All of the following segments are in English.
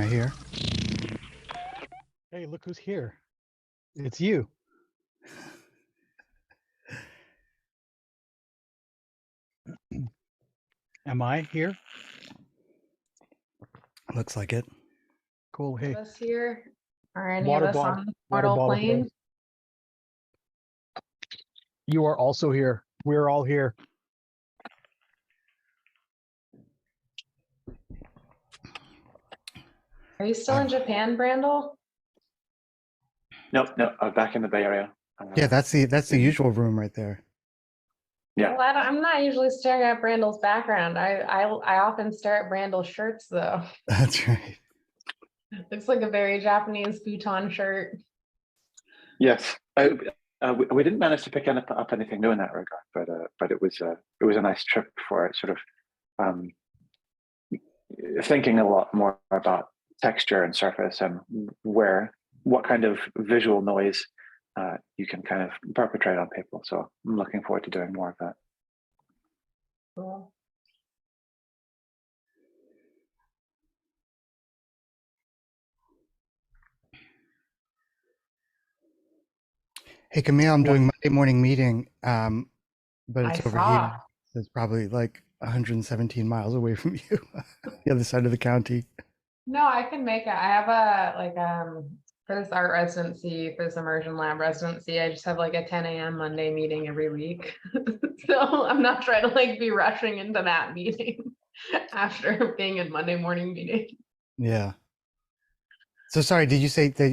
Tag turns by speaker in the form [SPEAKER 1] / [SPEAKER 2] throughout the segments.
[SPEAKER 1] I here?
[SPEAKER 2] Hey, look who's here. It's you. Am I here?
[SPEAKER 1] Looks like it.
[SPEAKER 2] Cool. Hey,
[SPEAKER 3] Us here? Are any
[SPEAKER 2] water
[SPEAKER 3] of us
[SPEAKER 2] bottle.
[SPEAKER 3] on the
[SPEAKER 2] Water
[SPEAKER 3] mortal
[SPEAKER 2] bottle.
[SPEAKER 3] plane?
[SPEAKER 2] You are also here. We're all here.
[SPEAKER 3] Are you still in Japan, Brandel?
[SPEAKER 4] Nope, no, I'm back in the Bay Area.
[SPEAKER 1] Yeah, that's the usual room right there.
[SPEAKER 4] Yeah.
[SPEAKER 3] Well, I'm not usually staring at Brandel's background. I often stare at Brandel's shirts though.
[SPEAKER 1] That's right.
[SPEAKER 3] Looks like a very Japanese futon shirt.
[SPEAKER 4] Yes, we didn't manage to pick up anything new in that regard, but it was a nice trip for sort of thinking a lot more about texture and surface and what kind of visual noise you can kind of perpetrate on people. So I'm looking forward to doing more of that.
[SPEAKER 3] Cool.
[SPEAKER 1] Hey, Camille, I'm doing Monday morning meeting, but it's
[SPEAKER 3] I
[SPEAKER 1] over
[SPEAKER 3] saw.
[SPEAKER 1] here. It's probably like 117 miles away from you, the other side of the county.
[SPEAKER 3] No, I can make it. I have a for this art residency, for this immersion lab residency, I just have like a 10 a.m. Monday meeting every week. So I'm not trying to like be rushing into that meeting after being in Monday morning meeting.
[SPEAKER 1] Yeah. So sorry, did you say that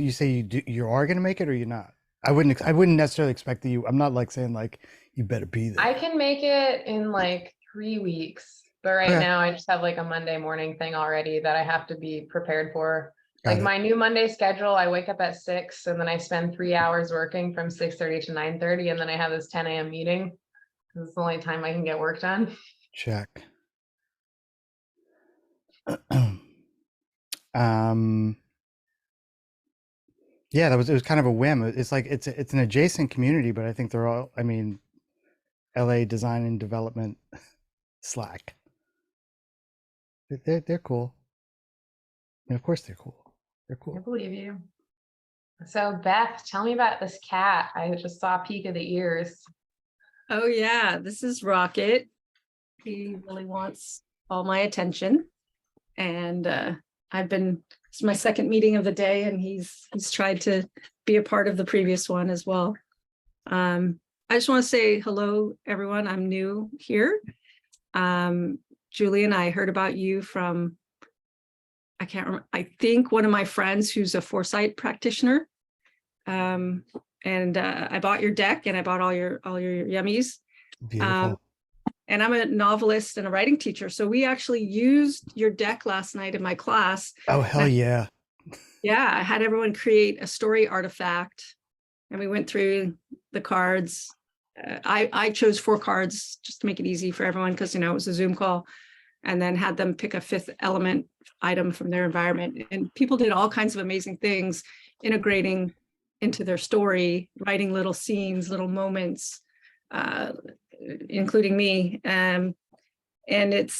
[SPEAKER 1] you are going to make it or you're not? I wouldn't necessarily expect that I'm not like saying like you better be there.
[SPEAKER 3] I can make it in like 3 weeks, but right now I just have like a Monday morning thing already that I have to be prepared for. Like my new Monday schedule, I wake up at 6 and then I spend 3 hours working from 6:30 to 9:30, and then I have this 10 a.m. meeting. This is the only time I can get work done.
[SPEAKER 1] Check. Yeah, it was kind of a whim. It's like it's an adjacent community, but I think they're all, I mean, LA Design and Development Slack. They're cool. And of course they're cool. They're
[SPEAKER 3] I
[SPEAKER 1] cool.
[SPEAKER 3] believe you. So Beth, tell me about this cat. I just saw a peek of the ears.
[SPEAKER 5] Oh yeah, this is Rocket. He really wants all my attention. And it's my second meeting of the day, and he's tried to be a part of the previous one as well. I just want to say hello, everyone. I'm new here. Julie and I heard about you from, I can't remember, I think one of my friends who's a foresight practitioner. And I bought your deck and I bought all your yummies.
[SPEAKER 1] Beautiful.
[SPEAKER 5] And I'm a novelist and a writing teacher. So we actually used your deck last night in my class.
[SPEAKER 1] Oh, hell yeah.
[SPEAKER 5] Yeah, I had everyone create a story artifact and we went through the cards. I chose 4 cards just to make it easy for everyone because, it was a Zoom call, and then had them pick a 5th element item from their environment. And people did all kinds of amazing things, integrating into their story, writing little scenes, little moments, including me. And it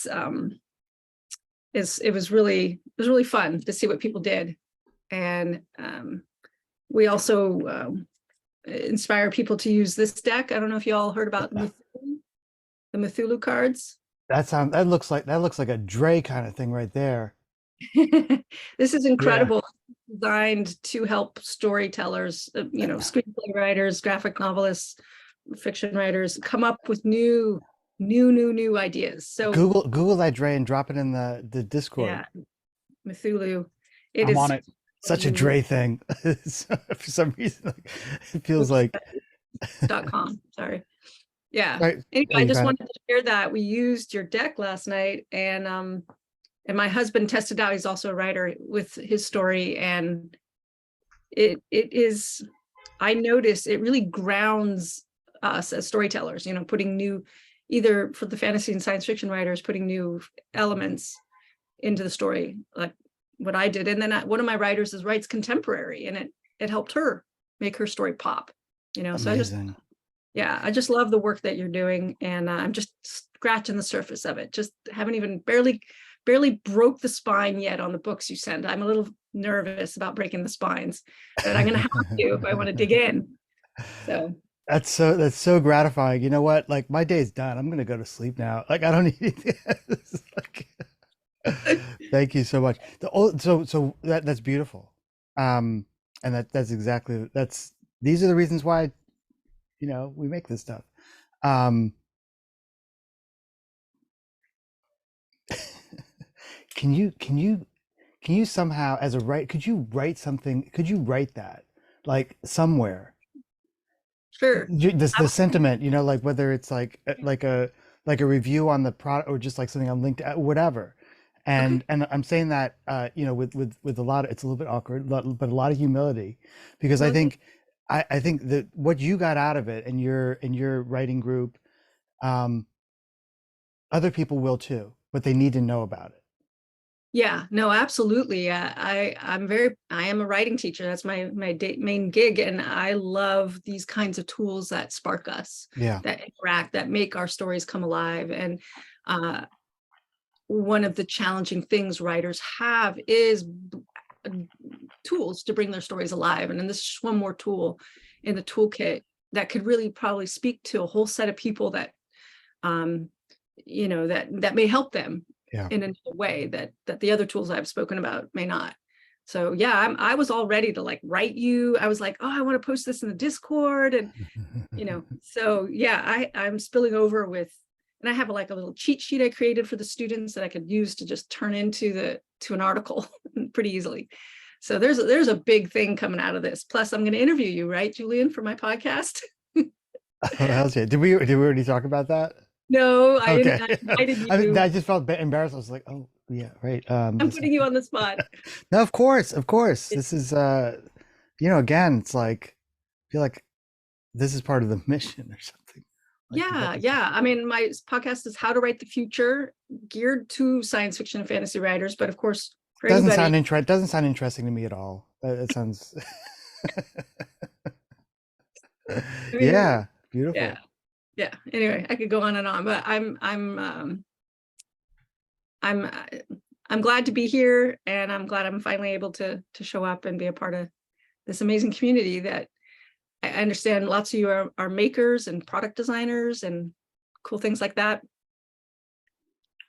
[SPEAKER 5] was really fun to see what people did. And we also inspire people to use this deck. I don't know if you all heard about the Cthulhu cards.
[SPEAKER 1] That looks like a Dre kind of thing right there.
[SPEAKER 5] This is incredible. Yeah. Designed to help storytellers, screenplay writers, graphic novelists, fiction writers come up with new ideas. So
[SPEAKER 1] Google that, Dre, and drop it in the Discord.
[SPEAKER 5] Yeah, Cthulhu.
[SPEAKER 2] I'm on it.
[SPEAKER 1] Such a Dre thing. For some reason, it feels like
[SPEAKER 5] .com. Sorry. Yeah.
[SPEAKER 1] Right.
[SPEAKER 5] Anyway, I just wanted to share that we used your deck last night, and my husband tested out. He's also a writer with his story, and it is. I noticed it really grounds us as storytellers. Putting new, either for the fantasy and science fiction writers, putting new elements into the story, like what I did. And then one of my writers writes contemporary, and it helped her make her story pop.
[SPEAKER 1] Amazing.
[SPEAKER 5] So I just love the work that you're doing, and I'm just scratching the surface of it. Just haven't even barely barely broke the spine yet on the books you sent. I'm a little nervous about breaking the spines, but I'm going to have to if I want to dig in. So
[SPEAKER 1] that's so gratifying. You know what? Like my day's done. I'm gonna go to sleep now. Like I don't need like, thank you so much. So that's beautiful. And that's exactly these are the reasons why, you know, we make this stuff. Can you somehow as a could you write something? Could you write that like somewhere?
[SPEAKER 5] sure.
[SPEAKER 1] The sentiment, you know, like whether it's like a review on the product or just like something on LinkedIn, whatever. And I'm saying that you know, with a lot of, it's a little bit awkward, but a lot of humility, because I think I think that what you got out of it and your writing group, other people will too, but they need to know about it.
[SPEAKER 5] Yeah, no, absolutely. I am a writing teacher. That's my main gig, and I love these kinds of tools that spark us,
[SPEAKER 1] Yeah.
[SPEAKER 5] that interact, that make our stories come alive. And one of the challenging things writers have is tools to bring their stories alive. And then this is just one more tool in the toolkit that could really probably speak to a whole set of people that you know, that may help them in a way that the other tools I've spoken about may not. So yeah, I was all ready to like write you. I was like, oh, I want to post this in the Discord, and you know, so yeah, I'm spilling over with, and I have like a little cheat sheet I created for the students that I could use to just turn into an article pretty easily. So there's a big thing coming out of this. Plus, I'm going to interview you, right, Julian, for my podcast.
[SPEAKER 1] Oh, hell's yeah. Did we already talk about that?
[SPEAKER 5] No, I
[SPEAKER 1] Okay.
[SPEAKER 5] didn't. I invited you.
[SPEAKER 1] I mean, I just felt a bit embarrassed. I was like, oh yeah, right.
[SPEAKER 5] I'm putting you on the spot.
[SPEAKER 1] No, of course. This is you know, again, it's like I feel like this is part of the mission or something. Like,
[SPEAKER 5] Yeah. I mean, my podcast is How to Write the Future, geared to science fiction and fantasy writers, but of course, for
[SPEAKER 1] doesn't
[SPEAKER 5] anybody.
[SPEAKER 1] doesn't sound interesting to me at all. It sounds
[SPEAKER 5] I mean,
[SPEAKER 1] yeah, beautiful.
[SPEAKER 5] Yeah. Anyway, I could go on and on, but I'm glad to be here, and I'm glad I'm finally able to show up and be a part of this amazing community that I understand lots of you are makers and product designers and cool things like that.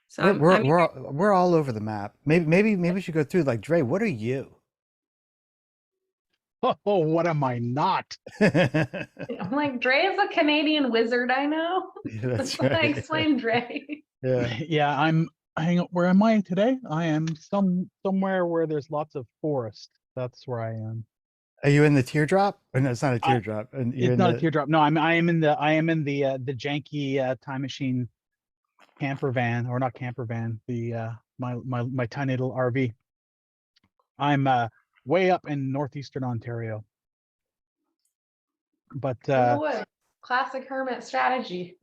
[SPEAKER 5] So
[SPEAKER 1] we're all over the map. Maybe we should go through like Dre. What are you?
[SPEAKER 2] Oh, what am I not?
[SPEAKER 3] I'm like, Dre is a Canadian wizard, I know.
[SPEAKER 1] Yeah, that's
[SPEAKER 3] When I
[SPEAKER 1] right.
[SPEAKER 3] explain Dre.
[SPEAKER 1] Yeah.
[SPEAKER 2] Yeah, hang on. Where am I today? I am somewhere where there's lots of forest. That's where I am.
[SPEAKER 1] Are you in the teardrop? Or no, it's not a teardrop. And you're
[SPEAKER 2] It's
[SPEAKER 1] in
[SPEAKER 2] not a
[SPEAKER 1] the
[SPEAKER 2] teardrop. No, I am in the janky time machine camper van, or not camper van, the my tiny little RV. I'm way up in northeastern Ontario. But
[SPEAKER 3] classic hermit strategy.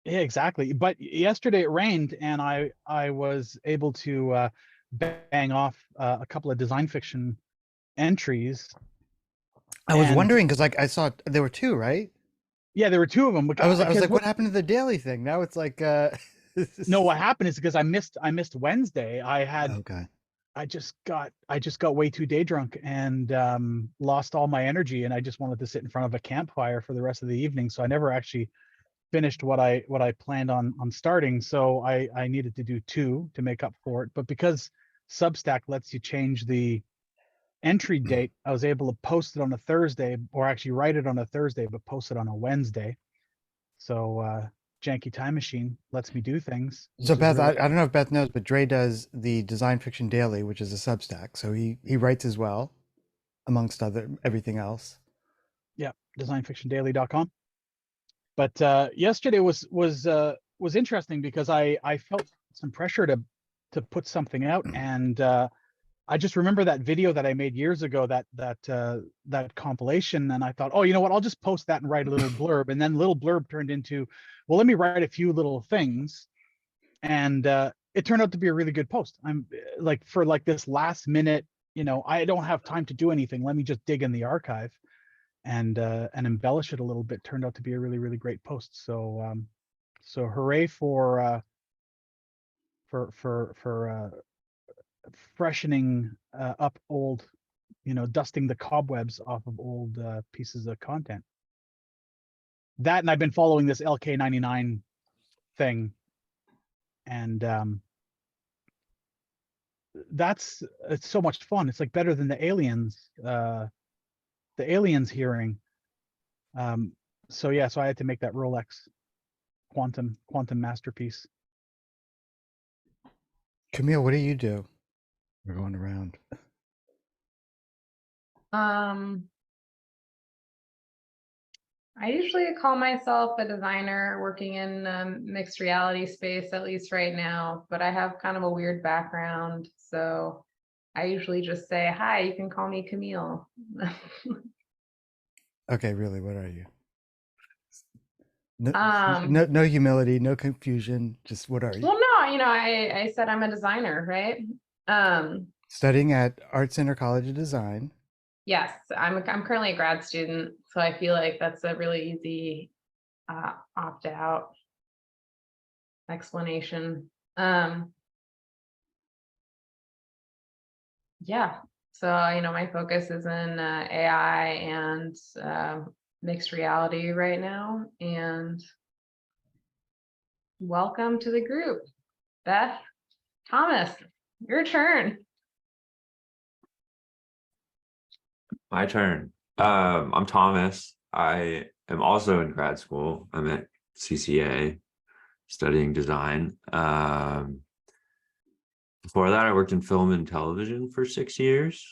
[SPEAKER 2] yeah, exactly. But yesterday it rained, and I was able to bang off a couple of design fiction entries.
[SPEAKER 1] I was wondering because like I saw there were two, right?
[SPEAKER 2] Yeah, there were two of them.
[SPEAKER 1] I was like, what happened to the daily thing? Now it's like
[SPEAKER 2] no, what happened is because I missed Wednesday.
[SPEAKER 1] okay.
[SPEAKER 2] I just got way too day drunk and lost all my energy, and I just wanted to sit in front of a campfire for the rest of the evening. So I never actually finished what I planned on starting. So I needed to do two to make up for it. But because Substack lets you change the entry date, I was able to post it on a Thursday, or actually write it on a Thursday, but post it on a Wednesday. So janky time machine lets me do things.
[SPEAKER 1] So Beth,
[SPEAKER 2] really...
[SPEAKER 1] I don't know if Beth knows, but Dre does the Design Fiction Daily, which is a Substack. So he writes as well, amongst everything else.
[SPEAKER 2] Yeah, designfictiondaily.com. But yesterday was interesting because I felt some pressure to put something out, and I just remember that video that I made years ago, that compilation, and I thought, oh, you know what, I'll just post that and write a little blurb, and then little blurb turned into, well, let me write a few little things, and it turned out to be a really good post. I'm like, for like this last minute, you know, I don't have time to do anything, let me just dig in the archive and embellish it a little bit. Turned out to be a really, really great post. So so hooray for for freshening up old, dusting the cobwebs off of old pieces of content. That, and I've been following this LK99 thing, and it's so much fun. It's like better than the aliens hearing. So I had to make that Rolex quantum masterpiece.
[SPEAKER 1] Camille, what do you do? We're going around.
[SPEAKER 3] I usually call myself a designer working in mixed reality space, at least right now, but I have kind of a weird background. So I usually just say, hi, you can call me Camille.
[SPEAKER 1] Okay, really, what are you?
[SPEAKER 3] Um,
[SPEAKER 1] No humility, no confusion. Just what are you?
[SPEAKER 3] Well, no, I said I'm a designer, right?
[SPEAKER 1] Studying at Art Center College of Design.
[SPEAKER 3] Yes, I'm currently a grad student, so I feel like that's a really easy opt-out explanation. Yeah, so my focus is in AI and mixed reality right now, and welcome to the group. Beth, Thomas, your turn.
[SPEAKER 6] My turn. I'm Thomas. I am also in grad school. I'm at CCA studying design. Before that, I worked in film and television for 6 years,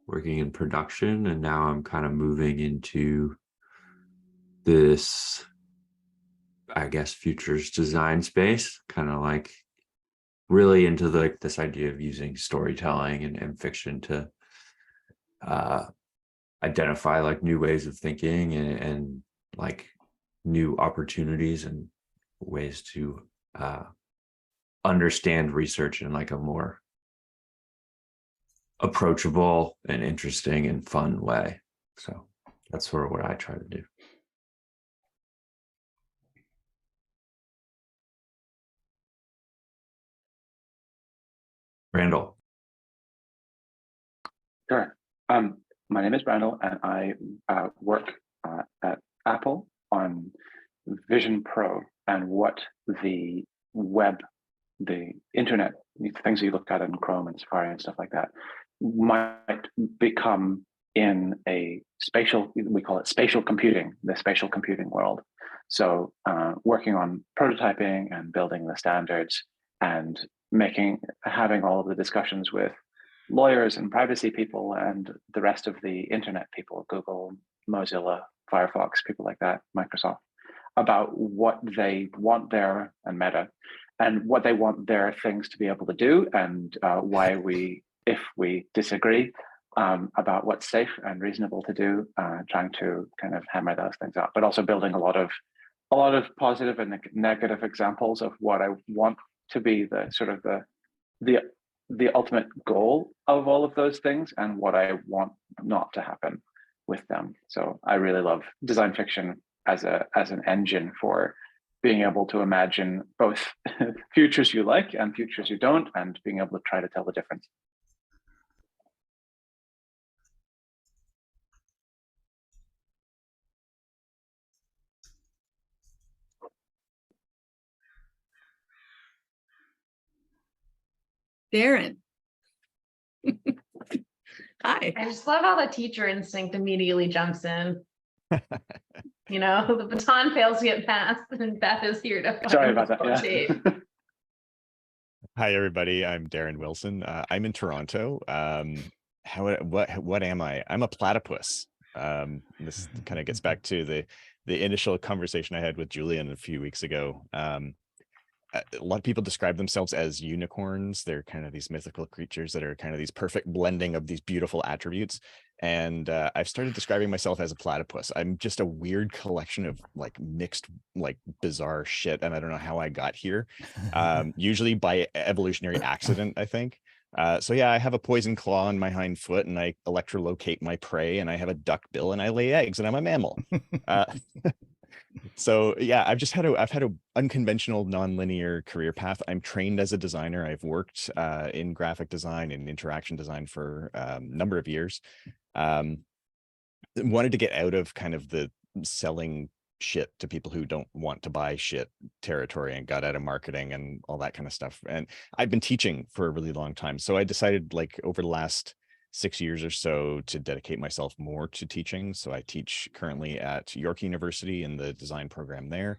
[SPEAKER 6] working in production, and now I'm kind of moving into this, I guess, futures design space, kind of like really into this idea of using storytelling and fiction to identify like new ways of thinking and like new opportunities and ways to understand research in like a more approachable and interesting and fun way. So that's sort of what I try to do. Randall.
[SPEAKER 4] Sure. My name is Randall, and I work at Apple on Vision Pro and what the web, the internet, things you look at in Chrome and Safari and stuff like that, might become in a spatial, we call it spatial computing, the spatial computing world. So working on prototyping and building the standards and having all of the discussions with lawyers and privacy people and the rest of the internet people, Google, Mozilla, Firefox, people like that, Microsoft, about what they want their, and Meta, and what they want their things to be able to do, and why if we disagree about what's safe and reasonable to do, trying to kind of hammer those things out, but also building a lot of positive and negative examples of what I want to be the sort of the ultimate goal of all of those things and what I want not to happen with them. So I really love design fiction as an engine for being able to imagine both futures you like and futures you don't, and being able to try to tell the difference.
[SPEAKER 5] Darren. Hi.
[SPEAKER 3] I just love how the teacher instinct immediately jumps in. The baton fails to get passed, and Beth is here to
[SPEAKER 4] Sorry about that. Yeah.
[SPEAKER 7] Hi, everybody. I'm Darren Wilson. I'm in Toronto. What am I? I'm a platypus. This kind of gets back to the initial conversation I had with Julian a few weeks ago. A lot of people describe themselves as unicorns. They're kind of these mythical creatures that are kind of these perfect blending of these beautiful attributes. And I've started describing myself as a platypus. I'm just a weird collection of like mixed, like bizarre shit. And I don't know how I got here, usually by evolutionary accident, I think. So yeah, I have a poison claw on my hind foot and I electrolocate my prey, and I have a duck bill and I lay eggs and I'm a mammal. So yeah, I've had a unconventional nonlinear career path. I'm trained as a designer. I've worked in graphic design and interaction design for a number of years. Um, Wanted to get out of kind of the selling shit to people who don't want to buy shit territory, and got out of marketing and all that kind of stuff. And I've been teaching for a really long time. So I decided, like, over the last 6 years or so, to dedicate myself more to teaching. So I teach currently at York University in the design program there,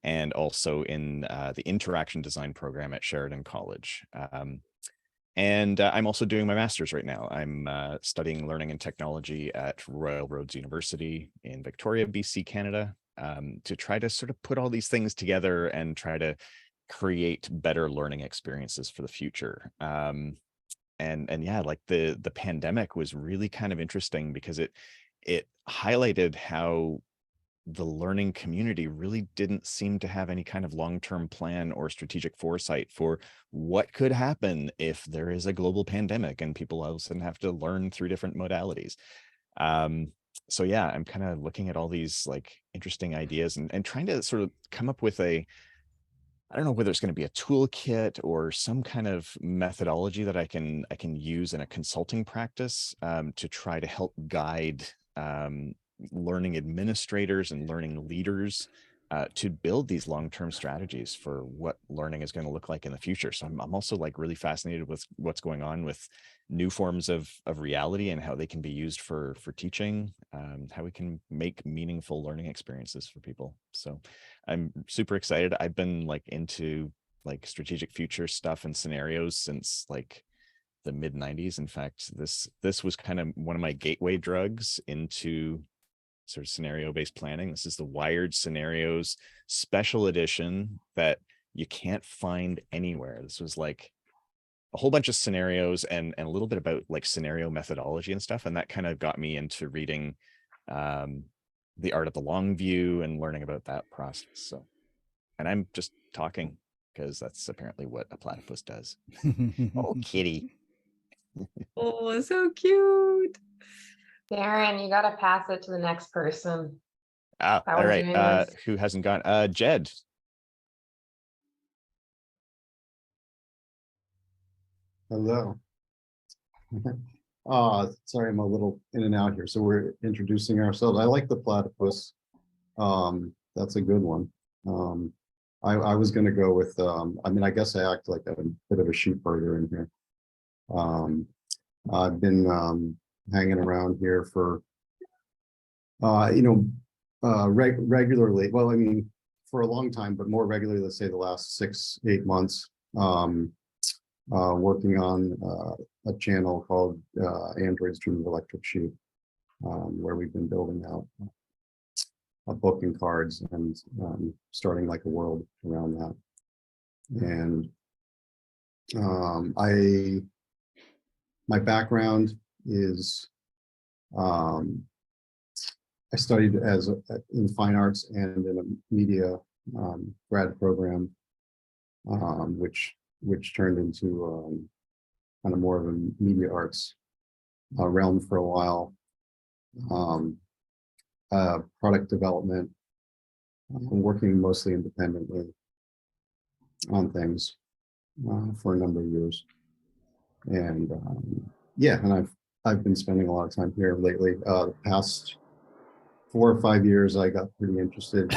[SPEAKER 7] and also in the interaction design program at Sheridan College. And I'm also doing my master's right now. I'm studying learning and technology at Royal Roads University in Victoria, BC, Canada, to try to sort of put all these things together and try to create better learning experiences for the future. And yeah, like the pandemic was really kind of interesting because it highlighted how the learning community really didn't seem to have any kind of long-term plan or strategic foresight for what could happen if there is a global pandemic and people all of a sudden have to learn through different modalities. So yeah, I'm kind of looking at all these like interesting ideas and trying to sort of come up with I don't know whether it's going to be a toolkit or some kind of methodology that I can use in a consulting practice, to try to help guide learning administrators and learning leaders to build these long-term strategies for what learning is going to look like in the future. So I'm also like really fascinated with what's going on with new forms of reality and how they can be used for teaching, how we can make meaningful learning experiences for people. So I'm super excited. I've been like into like strategic future stuff and scenarios since like the mid 90s. In fact, this was kind of one of my gateway drugs into sort of scenario-based planning. This is the Wired Scenarios special edition that you can't find anywhere. This was like a whole bunch of scenarios and a little bit about like scenario methodology and stuff. And that kind of got me into reading The Art of the Long View and learning about that process. So, and I'm just talking because that's apparently what a platypus does. Oh, kitty.
[SPEAKER 5] Oh, so cute.
[SPEAKER 3] Darren, you gotta pass it to the next person.
[SPEAKER 7] Ah,
[SPEAKER 3] That
[SPEAKER 7] all
[SPEAKER 3] we're
[SPEAKER 7] right.
[SPEAKER 3] doing this.
[SPEAKER 7] Who hasn't gone? Jed.
[SPEAKER 8] Hello. Sorry, I'm a little in and out here. So we're introducing ourselves. I like the platypus. That's a good one. I was gonna go with I mean, I guess I act like a bit of a sheep herder in here. I've been hanging around here for regularly. Well, I mean, for a long time, but more regularly, let's say the last 6-8 months. Working on a channel called Android's Dream of Electric Sheep, where we've been building out a book and cards and starting like a world around that. And my background is I studied in fine arts and in a media grad program, which turned into kind of more of a media arts realm for a while. Product development, working mostly independently on things for a number of years. And yeah, and I've been spending a lot of time here lately. The past 4 or 5 years, I got pretty interested.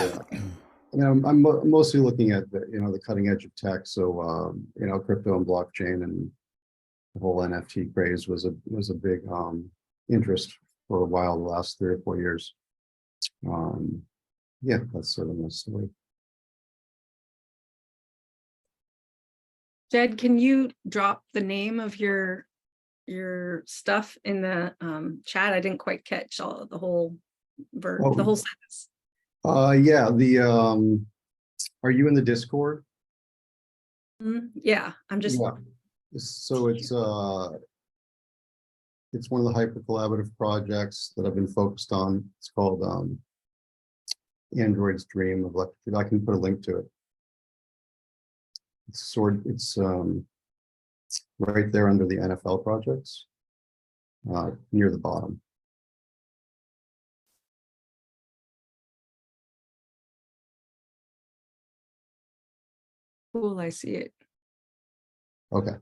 [SPEAKER 8] I'm mostly looking at the cutting edge of tech. So crypto and blockchain and the whole NFT craze was a big interest for a while, the last 3 or 4 years. Yeah, that's sort of my story.
[SPEAKER 5] Jed, can you drop the name of your stuff in the chat? I didn't quite catch all the whole verb, the whole sentence.
[SPEAKER 8] Yeah, are you in the Discord?
[SPEAKER 5] Yeah, I'm just.
[SPEAKER 8] Yeah. So it's one of the hyper collaborative projects that I've been focused on. It's called Android's Dream of Electric. I can put a link to it. It's right there under the NFL projects, near the bottom.
[SPEAKER 5] Cool, I see it.
[SPEAKER 8] Okay.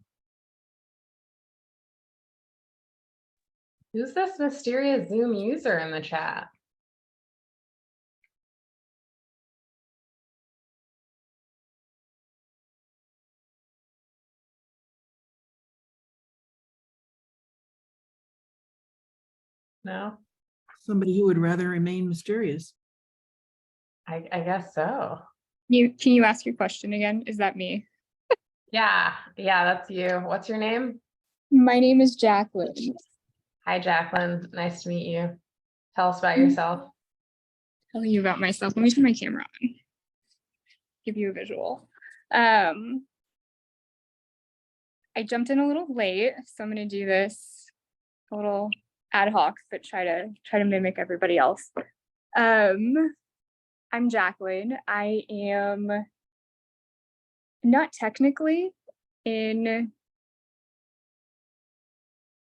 [SPEAKER 3] Who's this mysterious Zoom user in the chat? No,
[SPEAKER 9] Somebody who would rather remain mysterious.
[SPEAKER 3] I guess so.
[SPEAKER 10] Can you ask your question again? Is that me?
[SPEAKER 3] Yeah, that's you. What's your name?
[SPEAKER 10] My name is Jacqueline.
[SPEAKER 3] Hi, Jacqueline. Nice to meet you. Tell us about yourself.
[SPEAKER 10] Telling you about myself. Let me turn my camera on. Give you a visual. I jumped in a little late, so I'm going to do this a little ad hoc, but try to mimic everybody else. I'm Jacqueline. I am not technically in.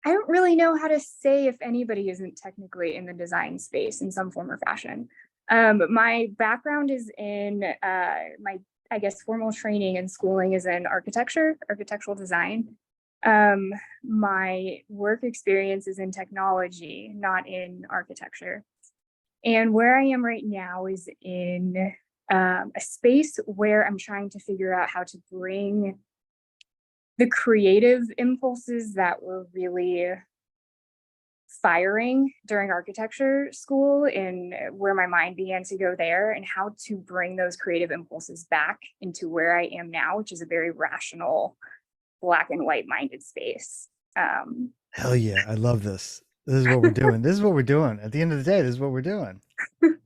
[SPEAKER 10] I don't really know how to say if anybody isn't technically in the design space in some form or fashion. My background is in my, I guess, formal training and schooling is in architectural design. My work experience is in technology, not in architecture. And where I am right now is in a space where I'm trying to figure out how to bring the creative impulses that were really firing during architecture school and where my mind began to go there, and how to bring those creative impulses back into where I am now, which is a very rational, black and white minded space.
[SPEAKER 1] Hell yeah, I love this. This is what we're doing. This is what we're doing. At the end of the day, this is what we're doing.
[SPEAKER 10] And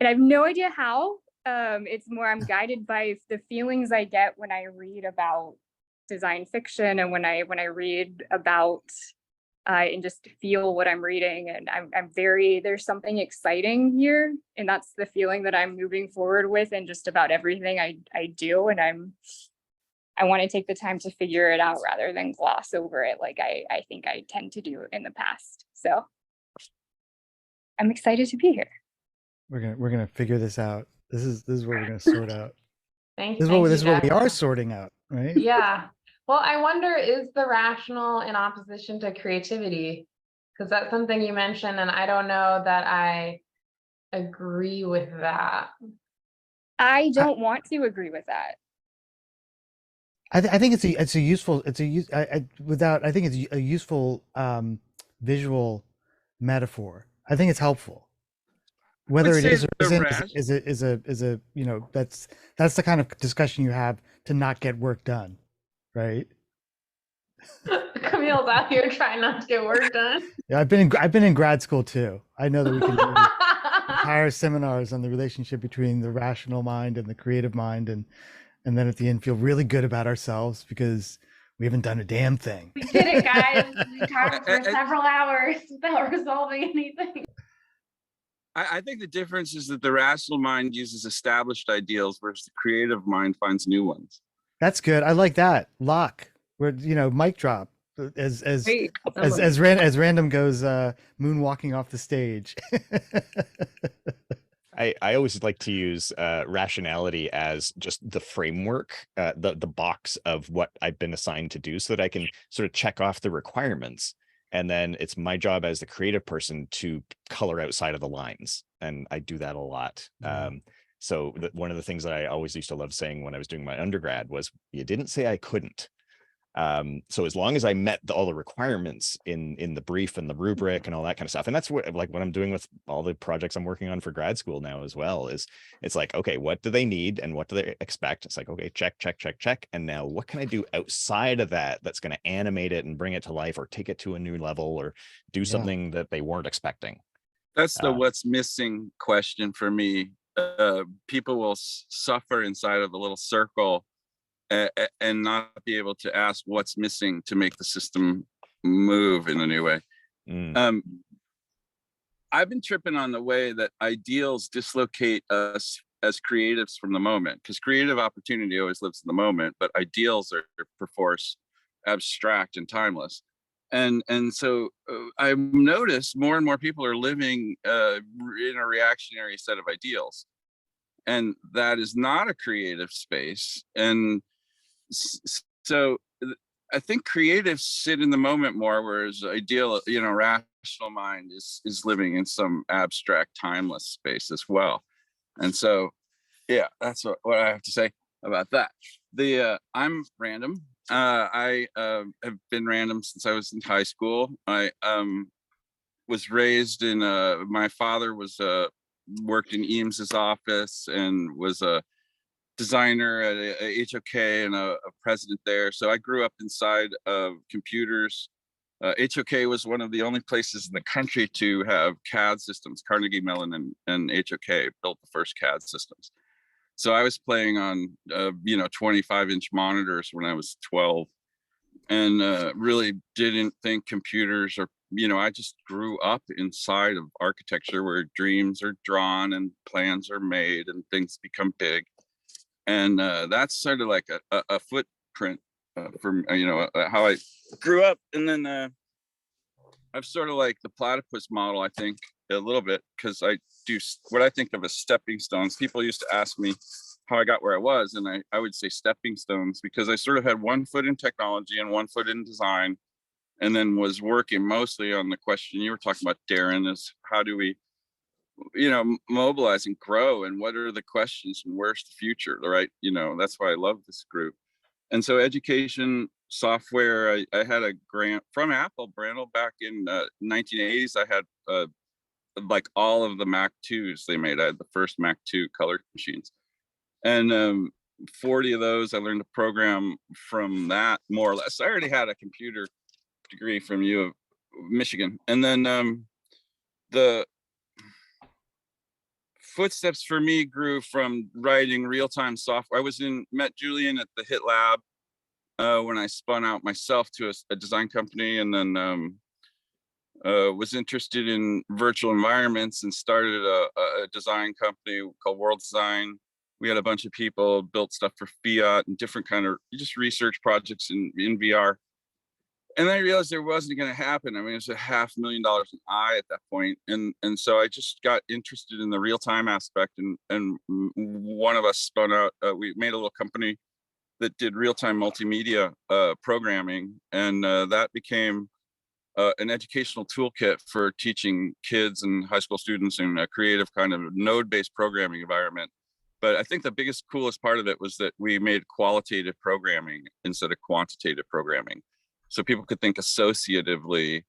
[SPEAKER 10] I have no idea how. It's more I'm guided by the feelings I get when I read about design fiction and when I read about and just feel what I'm reading. And I'm very, there's something exciting here. And that's the feeling that I'm moving forward with and just about everything I do. And I want to take the time to figure it out rather than gloss over it like I think I tend to do in the past. So I'm excited to be here.
[SPEAKER 1] We're gonna figure this out. This is what we're gonna sort out.
[SPEAKER 3] Thank
[SPEAKER 1] This
[SPEAKER 3] you,
[SPEAKER 1] is what we are
[SPEAKER 3] Jacqueline.
[SPEAKER 1] sorting out, right?
[SPEAKER 3] Yeah. Well, I wonder, is the rational in opposition to creativity? Because that's something you mentioned, and I don't know that I agree with that.
[SPEAKER 10] I don't want to agree with that.
[SPEAKER 1] I think it's a useful I think it's a useful visual metaphor. I think it's helpful. Whether it is or isn't is a you know, that's the kind of discussion you have to not get work done, right?
[SPEAKER 3] Camille's out here trying not to get work done.
[SPEAKER 1] Yeah, I've been in grad school too. I know that we can do entire seminars on the relationship between the rational mind and the creative mind, and then at the end feel really good about ourselves because we haven't done a damn thing.
[SPEAKER 3] We did it, guys. We talked for several hours without resolving anything.
[SPEAKER 11] I think the difference is that the rational mind uses established ideals versus the creative mind finds new ones.
[SPEAKER 1] That's good. I like that. Lock. Where, you know, mic drop. As random goes moonwalking off the stage.
[SPEAKER 7] I always like to use rationality as just the framework, the box of what I've been assigned to do so that I can sort of check off the requirements. And then it's my job as the creative person to color outside of the lines. And I do that a lot. So one of the things that I always used to love saying when I was doing my undergrad was, you didn't say I couldn't. So as long as I met all the requirements in the brief and the rubric and all that kind of stuff, and that's what I'm doing with all the projects I'm working on for grad school now as well, is it's like, okay, what do they need and what do they expect? It's like, okay, check. And now what can I do outside of that that's going to animate it and bring it to life or take it to a new level or do something that they weren't expecting?
[SPEAKER 11] That's the what's missing question for me. People will suffer inside of a little circle and not be able to ask what's missing to make the system move in a new way. I've been tripping on the way that ideals dislocate us as creatives from the moment, because creative opportunity always lives in the moment, but ideals are perforce abstract and timeless. And so I've noticed more and more people are living in a reactionary set of ideals. and that is not a creative space. And so I think creatives sit in the moment more, whereas ideal, rational mind is living in some abstract, timeless space as well. And so, yeah, that's what I have to say about that. I'm random. I have been random since I was in high school. I was raised in my father was worked in Eames's office and was a designer at a HOK and a president there. So I grew up inside of computers. HOK was one of the only places in the country to have CAD systems. Carnegie Mellon and HOK built the first CAD systems. So I was playing on 25-inch monitors when I was 12, and really didn't think computers or I just grew up inside of architecture where dreams are drawn and plans are made and things become big. And that's sort of like a footprint from how I grew up. And then I've sort of like the platypus model, I think, a little bit, because I do what I think of as stepping stones. People used to ask me how I got where I was, and I would say stepping stones, because I sort of had one foot in technology and one foot in design, and then was working mostly on the question you were talking about, Darren, is how do we mobilize and grow, and what are the questions, and where's the future, right? That's why I love this group. And so education software, I had a grant from Apple, Brandel, back in 1980s. I had like all of the Mac 2s they made. I had the first Mac 2 color machines, and 40 of those I learned to program from that, more or less. I already had a computer degree from U of Michigan. And then the footsteps for me grew from writing real-time software. I met Julian at the Hit Lab when I spun out myself to a design company, and then was interested in virtual environments and started a design company called World Design. We had a bunch of people, built stuff for Fiat and different kind of just research projects in VR. And I realized there wasn't going to happen. I mean, it was $500,000 an eye at that point. And so I just got interested in the real-time aspect. And one of us spun out, we made a little company that did real-time multimedia programming. And that became an educational toolkit for teaching kids and high school students in a creative kind of node-based programming environment. But I think the biggest, coolest part of it was that we made qualitative programming instead of quantitative programming. So people could think associatively,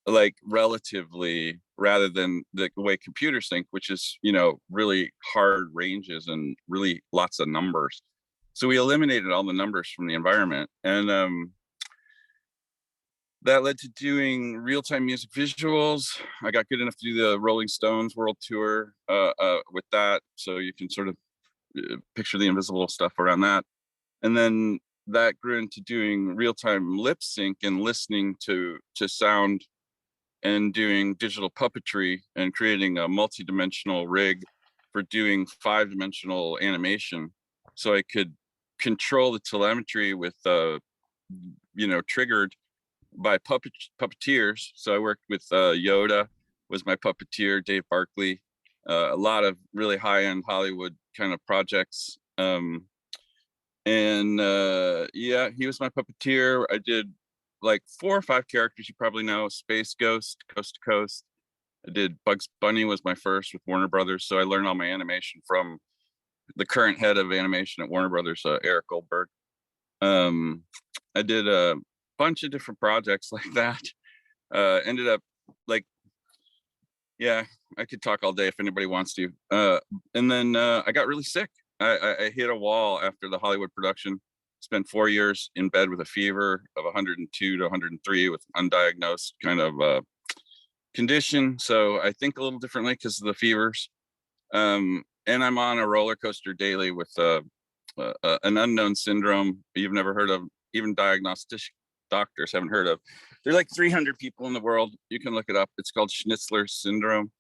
[SPEAKER 11] like relatively, rather than the way computers think, which is, really hard ranges and really lots of numbers. So we eliminated all the numbers from the environment. And that led to doing real-time music visuals. I got good enough to do the Rolling Stones world tour with that. So you can sort of picture the invisible stuff around that. And then that grew into doing real-time lip sync and listening to sound and doing digital puppetry and creating a multi-dimensional rig for doing 5-dimensional animation. So I could control the telemetry with, triggered by puppeteers. So I worked with Yoda was my puppeteer, Dave Barkley, a lot of really high-end Hollywood kind of projects. And yeah, he was my puppeteer. I did like 4 or 5 characters you probably know. Space Ghost, Coast to Coast. I did Bugs Bunny was my first with Warner Brothers. So I learned all my animation from the current head of animation at Warner Brothers, Eric Goldberg. I did a bunch of different projects like that. Ended up like, yeah, I could talk all day if anybody wants to. And then I got really sick. I hit a wall after the Hollywood production. Spent 4 years in bed with a fever of 102 to 103 with undiagnosed kind of condition. So I think a little differently because of the fevers. And I'm on a roller coaster daily with an unknown syndrome you've never heard of, even diagnostic doctors haven't heard of. There are like 300 people in the world. You can look it up. It's called Schnitzler syndrome.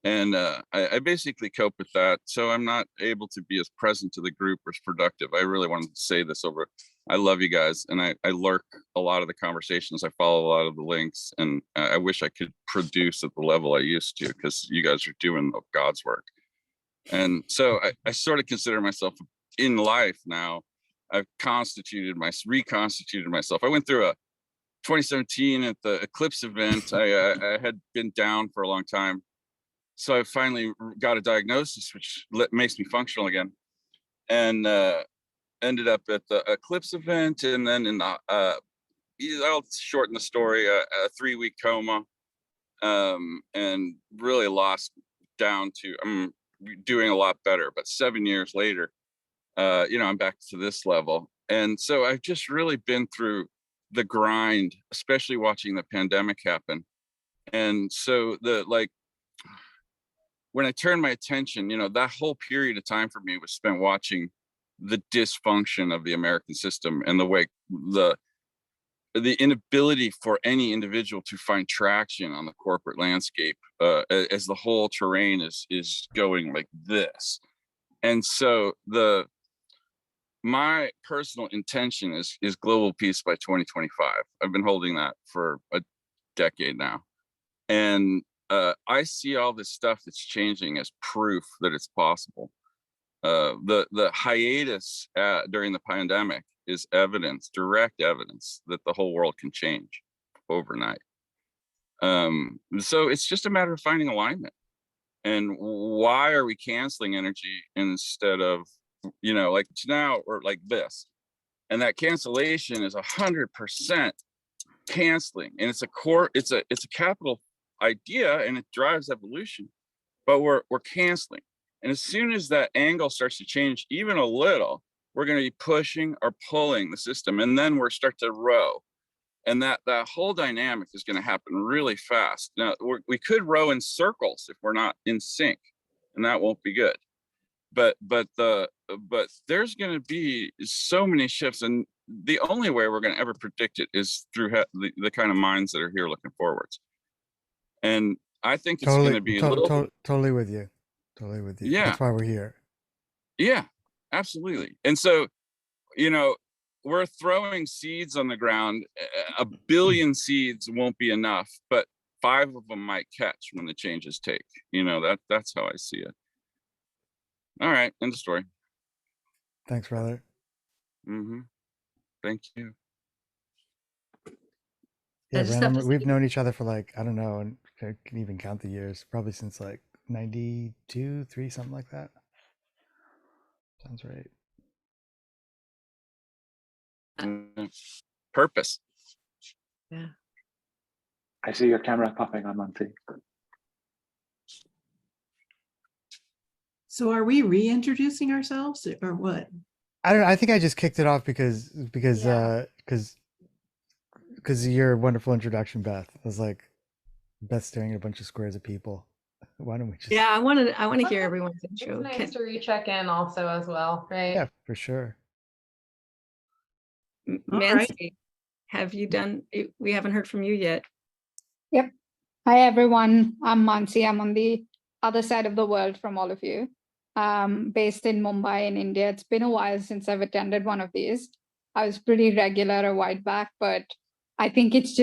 [SPEAKER 11] And I basically cope with that. So I'm not able to be as present to the group or as productive. I really wanted to say this over. I love you guys. And I lurk a lot of the conversations. I follow a lot of the links. And I wish I could produce at the level I used to, because you guys are doing God's work. And so I sort of consider myself in life now. I've reconstituted myself. I went through a 2017 at the Eclipse event. I had been down for a long time. So I finally got a diagnosis, which makes me functional again. And ended up at the Eclipse event. And then in the, I'll shorten the story, a 3-week coma. And really lost down to, I'm doing a lot better, but 7 years later, I'm back to this level. And so I've just really been through the grind, especially watching the pandemic happen. And so when I turned my attention, that whole period of time for me was spent watching the dysfunction of the American system and the way the inability for any individual to find traction on the corporate landscape as the whole terrain is going like this. And so my personal intention is global peace by 2025. I've been holding that for a decade now. And I see all this stuff that's changing as proof that it's possible. The hiatus during the pandemic is direct evidence that the whole world can change overnight. So it's just a matter of finding alignment. And why are we canceling energy instead of, like now or like this? And that cancellation is 100% canceling. And it's a capital idea, and it drives evolution, but we're canceling. And as soon as that angle starts to change even a little, we're going to be pushing or pulling the system, and then we're start to row. And that whole dynamic is going to happen really fast. Now, we could row in circles if we're not in sync, and that won't be good. But there's going to be so many shifts, and the only way we're going to ever predict it is through the kind of minds that are here looking forwards. And I think it's going to be
[SPEAKER 1] totally with you. Totally with you.
[SPEAKER 11] Yeah.
[SPEAKER 1] That's why we're here.
[SPEAKER 11] Yeah, absolutely. And so, we're throwing seeds on the ground. 1 billion seeds won't be enough, but 5 of them might catch when the changes take. That's how I see it. All right, end of story.
[SPEAKER 1] Thanks, brother.
[SPEAKER 11] Thank you.
[SPEAKER 1] Yeah, Brandon, we've known each other for I don't know, and I can even count the years, probably since 92, 3, something like that. Sounds right.
[SPEAKER 11] Purpose.
[SPEAKER 5] Yeah.
[SPEAKER 4] I see your camera popping on Monty.
[SPEAKER 9] So are we reintroducing ourselves or what?
[SPEAKER 1] I don't know. I think I just kicked it off because of your wonderful introduction, Beth. I was like, Beth staring at a bunch of squares of people. Why don't we just?
[SPEAKER 5] Yeah, I want to hear everyone's intro.
[SPEAKER 3] It's nice to recheck in also as well, right?
[SPEAKER 1] Yeah, for sure.
[SPEAKER 5] Mancy, have you done? We haven't heard from you yet.
[SPEAKER 10] Yep. Hi, everyone. I'm Mansi. I'm on the other side of the world from all of you. Based in Mumbai in India. It's been a while since I've attended one of these. I was pretty regular a while back, but I think it's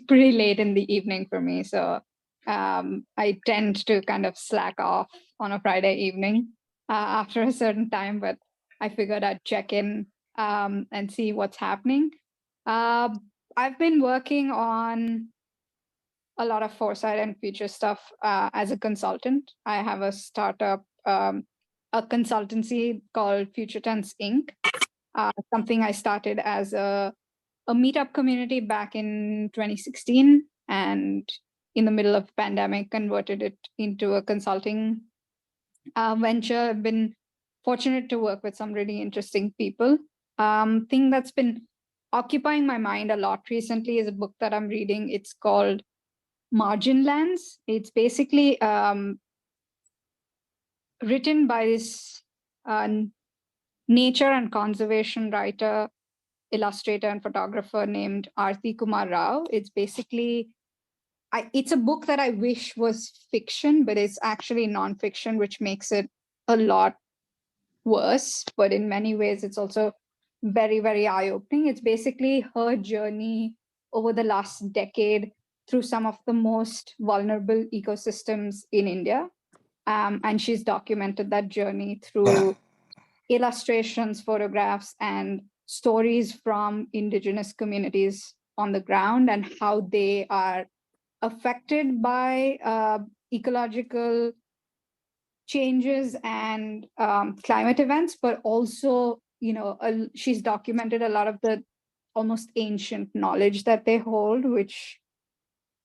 [SPEAKER 10] pretty late in the evening for me. So I tend to kind of slack off on a Friday evening after a certain time, but I figured I'd check in and see what's happening. I've been working on a lot of foresight and future stuff as a consultant. I have a startup, a consultancy called Future Tense Inc. Something I started as a meetup community back in 2016, and in the middle of pandemic converted it into a consulting venture. I've been fortunate to work with some really interesting people. Thing that's been occupying my mind a lot recently is a book that I'm reading. It's called Margin Lands. It's basically written by this nature and conservation writer, illustrator, and photographer named Arti Kumar Rao. It's basically, it's a book that I wish was fiction, but it's actually nonfiction, which makes it a lot worse. But in many ways, it's also very, very eye-opening. It's basically her journey over the last decade through some of the most vulnerable ecosystems in India.
[SPEAKER 12] And she's documented that journey through illustrations, photographs, and stories from indigenous communities on the ground and how they are affected by ecological changes and climate events, but also, she's documented a lot of the almost ancient knowledge that they hold, which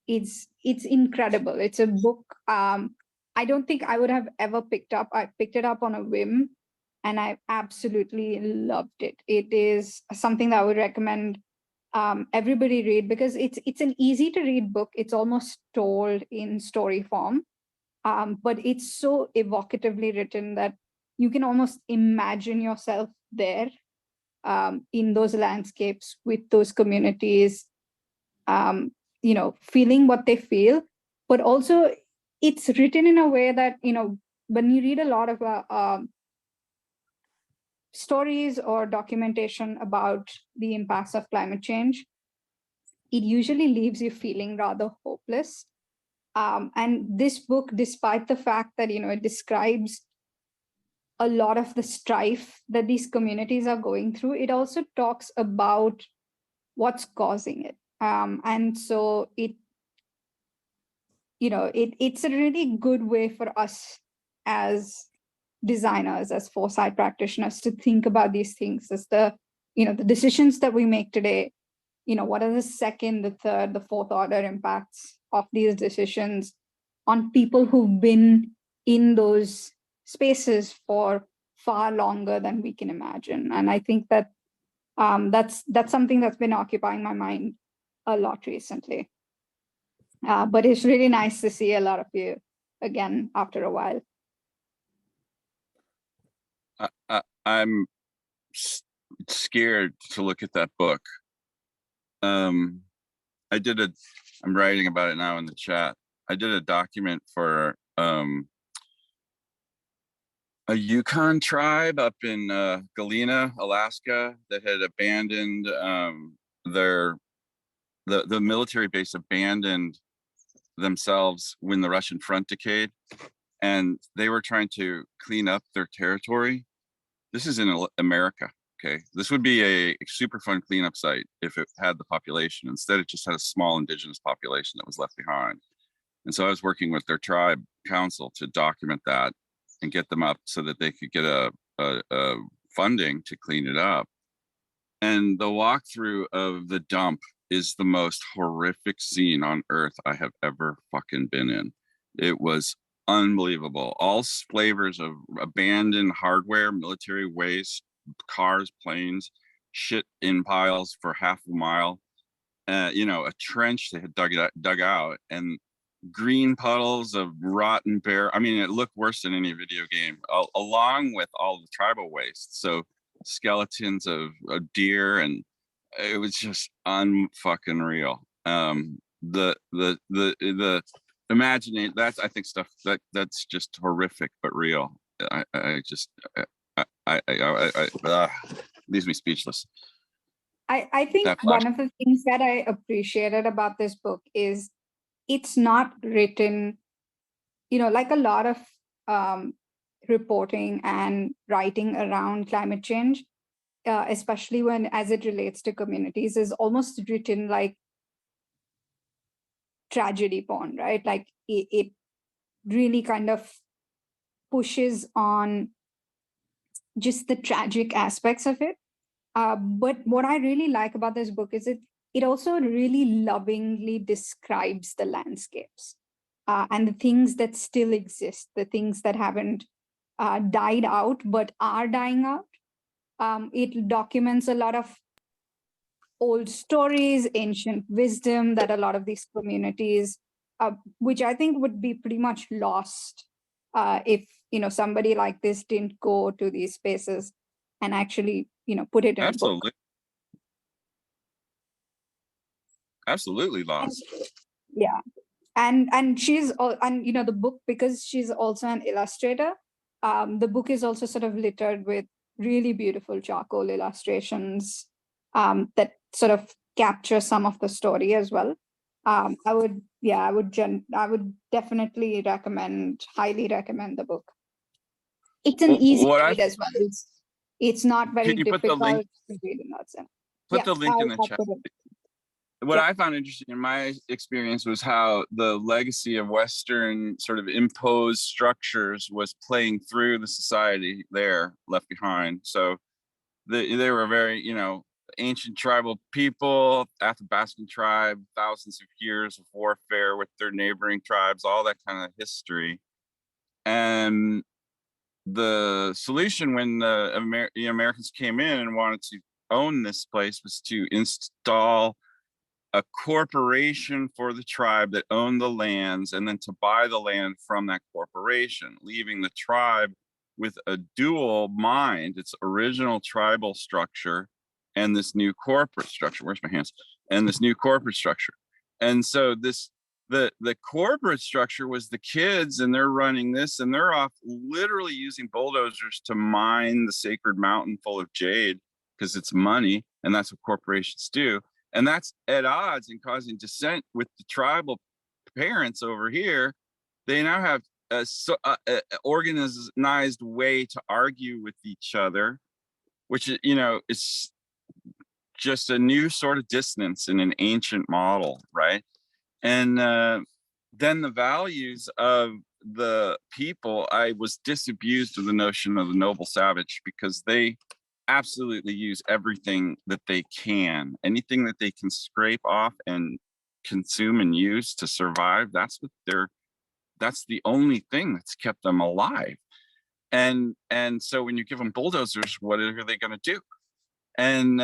[SPEAKER 12] it's incredible. It's a book I don't think I would have ever picked up. I picked it up on a whim and I absolutely loved it. It is something that I would recommend everybody read because it's an easy to read book. It's almost told in story form, but it's so evocatively written that you can almost imagine yourself there in those landscapes with those communities, feeling what they feel, but also it's written in a way that, when you read a lot of stories or documentation about the impacts of climate change, it usually leaves you feeling rather hopeless. And this book, despite the fact that, it describes a lot of the strife that these communities are going through, it also talks about what's causing it. And so it's a really good way for us as designers, as foresight practitioners, to think about these things as the decisions that we make today. What are the second, the third, the fourth order impacts of these decisions on people who've been in those spaces for far longer than we can imagine. And I think that that's something that's been occupying my mind a lot recently. But it's really nice to see a lot of you again after a while.
[SPEAKER 11] I'm scared to look at that book. I'm writing about it now in the chat. I did a document for a Yukon tribe up in Galena, Alaska, that had abandoned the military base abandoned themselves when the Russian front decayed, and they were trying to clean up their territory. This is in America. Okay, this would be a super fun cleanup site if it had the population. Instead, it just had a small indigenous population that was left behind. And so I was working with their tribe council to document that and get them up so that they could get a funding to clean it up. And the walkthrough of the dump is the most horrific scene on earth I have ever fucking been in. It was unbelievable. All flavors of abandoned hardware, military waste, cars, planes, shit in piles for half a mile. A trench they had dug out, and green puddles of rotten bear. I mean, it looked worse than any video game, along with all the tribal waste. So skeletons of deer, and it was just unfucking real. The imagining that's, I think, stuff that's just horrific but real. I leaves me speechless.
[SPEAKER 12] I think one of the things that I appreciated about this book is it's not written, like a lot of reporting and writing around climate change, especially as it relates to communities, is almost written like tragedy porn, right? Like it really kind of pushes on just the tragic aspects of it. But what I really like about this book is it also really lovingly describes the landscapes and the things that still exist, the things that haven't died out but are dying out. It documents a lot of old stories, ancient wisdom that a lot of these communities, which I think would be pretty much lost if somebody like this didn't go to these spaces and actually put it in a book.
[SPEAKER 11] Absolutely lost.
[SPEAKER 12] Yeah. And she's the book, because she's also an illustrator, the book is also sort of littered with really beautiful charcoal illustrations that sort of capture some of the story as well. I would, yeah, I would definitely highly recommend the book. It's an easy
[SPEAKER 11] What I
[SPEAKER 12] read as well. It's not very
[SPEAKER 11] Can you put the
[SPEAKER 12] difficult
[SPEAKER 11] link?
[SPEAKER 12] to read in that sense.
[SPEAKER 11] Put
[SPEAKER 12] Yeah,
[SPEAKER 11] the link in the
[SPEAKER 12] I'll
[SPEAKER 11] chat.
[SPEAKER 12] put it.
[SPEAKER 11] What
[SPEAKER 12] Yeah.
[SPEAKER 11] I found interesting in my experience was how the legacy of Western sort of imposed structures was playing through the society there left behind. So they were very, ancient tribal people, Athabascan tribe, thousands of years of warfare with their neighboring tribes, all that kind of history. And the solution when the Americans came in and wanted to own this place was to install a corporation for the tribe that owned the lands, and then to buy the land from that corporation, leaving the tribe with a dual mind, its original tribal structure and this new corporate structure. Where's my hands? And this new corporate structure. And so the corporate structure was the kids, and they're running this, and they're off literally using bulldozers to mine the sacred mountain full of jade because it's money, and that's what corporations do. And that's at odds and causing dissent with the tribal parents over here. They now have a organized way to argue with each other, which is, it's just a new sort of dissonance in an ancient model, right? And then the values of the people, I was disabused of the notion of the noble savage, because they absolutely use everything that they can, anything that they can scrape off and consume and use to survive. That's the only thing that's kept them alive. And so when you give them bulldozers, what are they going to do? And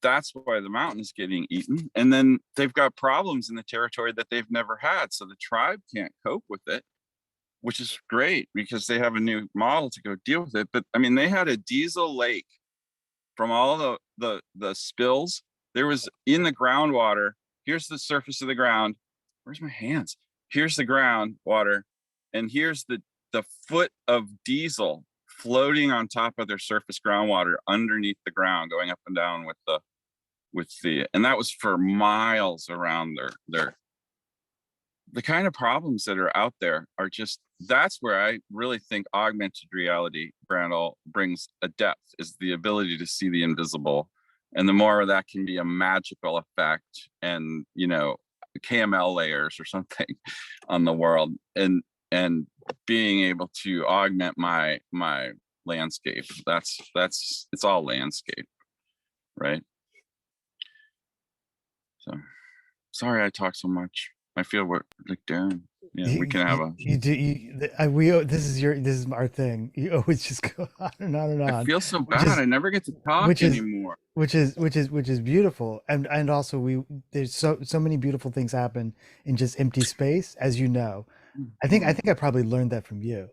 [SPEAKER 11] that's why the mountain is getting eaten. And then they've got problems in the territory that they've never had, so the tribe can't cope with it, which is great because they have a new model to go deal with it. But I mean, they had a diesel lake from all the spills. There was in the groundwater. Here's the surface of the ground. Where's my hands? Here's the groundwater, and here's the foot of diesel floating on top of their surface groundwater underneath the ground, going up and down with the, and that was for miles around their the kind of problems that are out there are just, that's where I really think augmented reality, Brandel, brings a depth, is the ability to see the invisible. And the more of that can be a magical effect and, KML layers or something on the world, and being able to augment my landscape. That's it's all landscape, right? So sorry I talk so much. I feel we're like Darren. Yeah, we can have a.
[SPEAKER 1] You do. This is our thing. You always just go on and on and on.
[SPEAKER 11] I feel so bad. I never get to talk anymore.
[SPEAKER 1] Which is beautiful, and also there's so many beautiful things happen in just empty space, as you know. I think I probably learned that from you.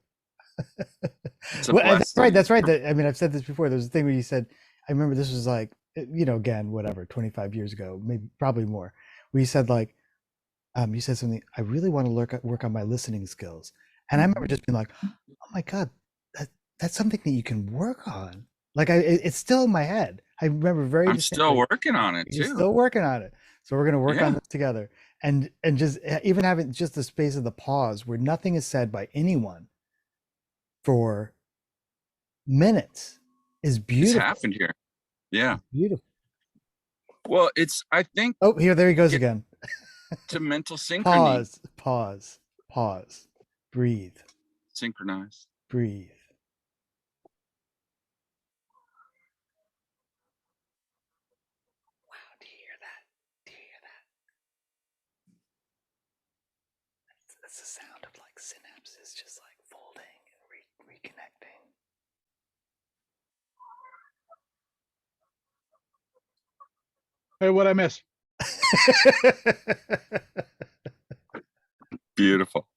[SPEAKER 1] Well, that's right. I mean, I've said this before. There's a thing where you said, I remember this was like, again, whatever, 25 years ago, maybe probably more, where you said like, you said something, I really want to work on my listening skills. And I remember just being like, oh my God, that's something that you can work on. Like it's still in my head. I remember
[SPEAKER 11] I'm still working on it too.
[SPEAKER 1] You're still working on it. So we're going to work on this together. And just even having just the space of the pause where nothing is said by anyone for minutes is beautiful.
[SPEAKER 11] It's happened here. Yeah.
[SPEAKER 1] It's beautiful.
[SPEAKER 11] Well, I think.
[SPEAKER 1] Oh, there he goes again.
[SPEAKER 11] To mental synchrony.
[SPEAKER 1] Pause. Breathe.
[SPEAKER 11] Synchronize.
[SPEAKER 1] Breathe. Wow, do you hear that? That's the sound of like synapses just like folding and reconnecting.
[SPEAKER 2] Hey, what I miss?
[SPEAKER 11] Beautiful.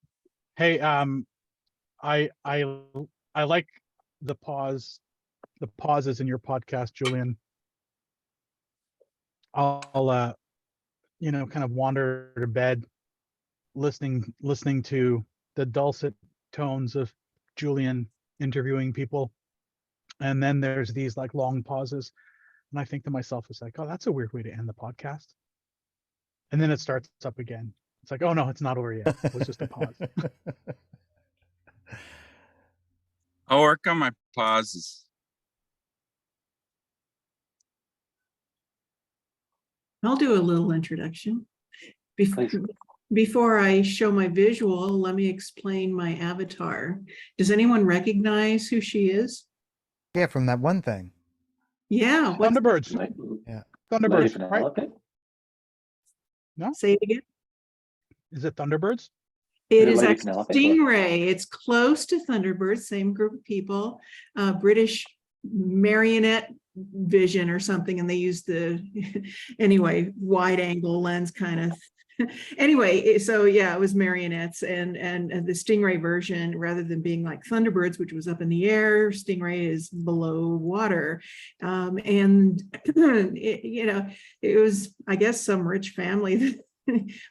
[SPEAKER 2] Hey, I like the pauses in your podcast, Julian. I'll kind of wander to bed listening to the dulcet tones of Julian interviewing people, and then there's these like long pauses, and I think to myself, it's like, oh, that's a weird way to end the podcast. and then it starts up again. It's like, oh no, it's not over yet. It was just a pause.
[SPEAKER 11] I'll work on my pauses.
[SPEAKER 9] I'll do a little introduction.
[SPEAKER 4] Please.
[SPEAKER 9] Before I show my visual, let me explain my avatar. Does anyone recognize who she is?
[SPEAKER 1] Yeah, from that one thing.
[SPEAKER 9] Yeah. What's,
[SPEAKER 2] Thunderbirds.
[SPEAKER 1] Yeah.
[SPEAKER 2] Thunderbirds,
[SPEAKER 4] Lady
[SPEAKER 2] right?
[SPEAKER 4] Penelope?
[SPEAKER 9] say it again.
[SPEAKER 2] Is it Thunderbirds?
[SPEAKER 9] It
[SPEAKER 4] Is it
[SPEAKER 9] is
[SPEAKER 4] Lady
[SPEAKER 9] actually
[SPEAKER 4] Penelope?
[SPEAKER 9] Stingray. It's close to Thunderbird, same group of people, British marionette vision or something, and they use the anyway wide angle lens kind of. Anyway, so yeah, it was marionettes, and the Stingray version, rather than being like Thunderbirds, which was up in the air, Stingray is below water, and it was, I guess, some rich family that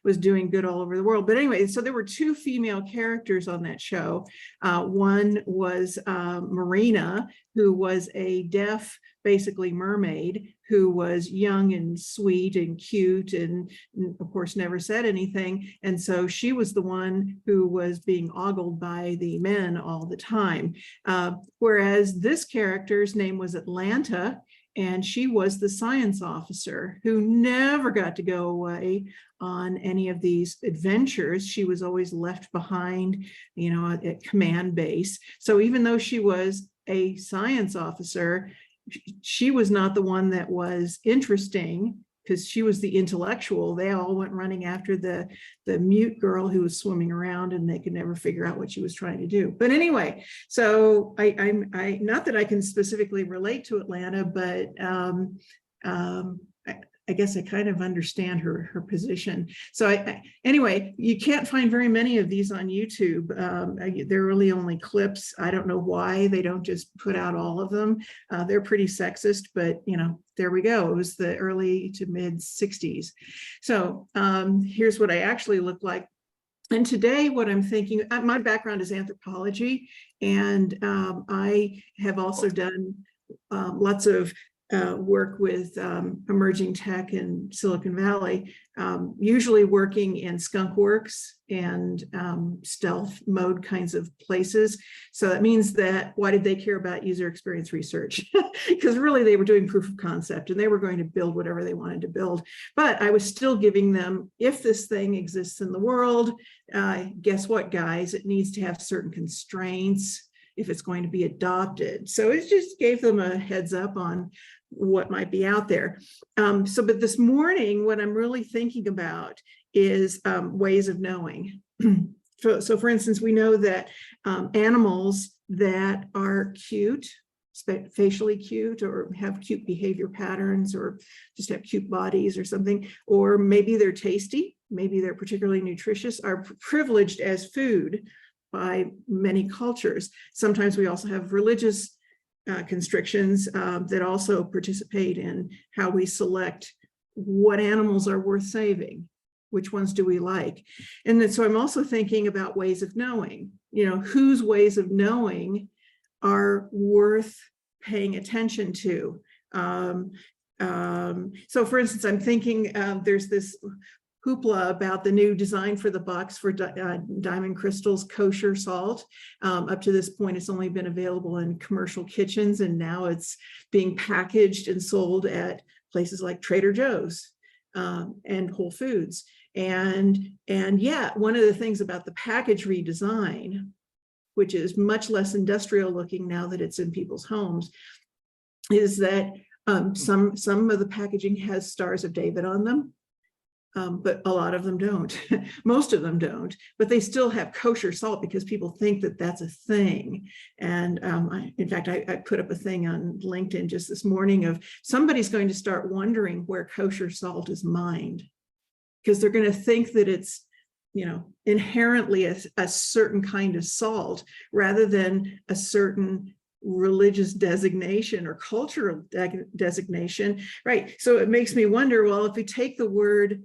[SPEAKER 9] was doing good all over the world. But anyway, so there were two female characters on that show. One was Marina, who was a deaf, basically mermaid, who was young and sweet and cute and of course never said anything. And so she was the one who was being ogled by the men all the time. Whereas this character's name was Atlanta, and she was the science officer who never got to go away on any of these adventures. She was always left behind, at command base. So even though she was a science officer, she was not the one that was interesting, because she was the intellectual. They all went running after the mute girl who was swimming around, and they could never figure out what she was trying to do. But anyway, so I not that I can specifically relate to Atlanta, but I guess I kind of understand her position. So anyway, you can't find very many of these on YouTube. They're really only clips. I don't know why they don't just put out all of them. They're pretty sexist, but there we go. It was the early to mid 60s. So here's what I actually look like. And today what I'm thinking, my background is anthropology, and I have also done lots of work with emerging tech in Silicon Valley, usually working in skunk works and stealth mode kinds of places. So that means that, why did they care about user experience research? Because really they were doing proof of concept, and they were going to build whatever they wanted to build. But I was still giving them, if this thing exists in the world, guess what, guys? It needs to have certain constraints if it's going to be adopted. So it just gave them a heads up on what might be out there. But this morning, what I'm really thinking about is ways of knowing. So for instance, we know that animals that are cute, facially cute, or have cute behavior patterns, or just have cute bodies or something, or maybe they're tasty, maybe they're particularly nutritious, are privileged as food by many cultures. Sometimes we also have religious constrictions that also participate in how we select what animals are worth saving, which ones do we like. And then, so I'm also thinking about ways of knowing, whose ways of knowing are worth paying attention to. So for instance, I'm thinking there's this hoopla about the new design for the box for Diamond Crystal's kosher salt. Up to this point, it's only been available in commercial kitchens, and now it's being packaged and sold at places like Trader Joe's and Whole Foods. And yeah, one of the things about the package redesign, which is much less industrial looking now that it's in people's homes, is that some of the packaging has Stars of David on them. But a lot of them don't. Most of them don't, but they still have kosher salt because people think that that's a thing. And in fact, I put up a thing on LinkedIn just this morning of somebody's going to start wondering where kosher salt is mined, because they're going to think that it's, inherently a certain kind of salt rather than a certain religious designation or cultural designation, right? So it makes me wonder, well, if we take the word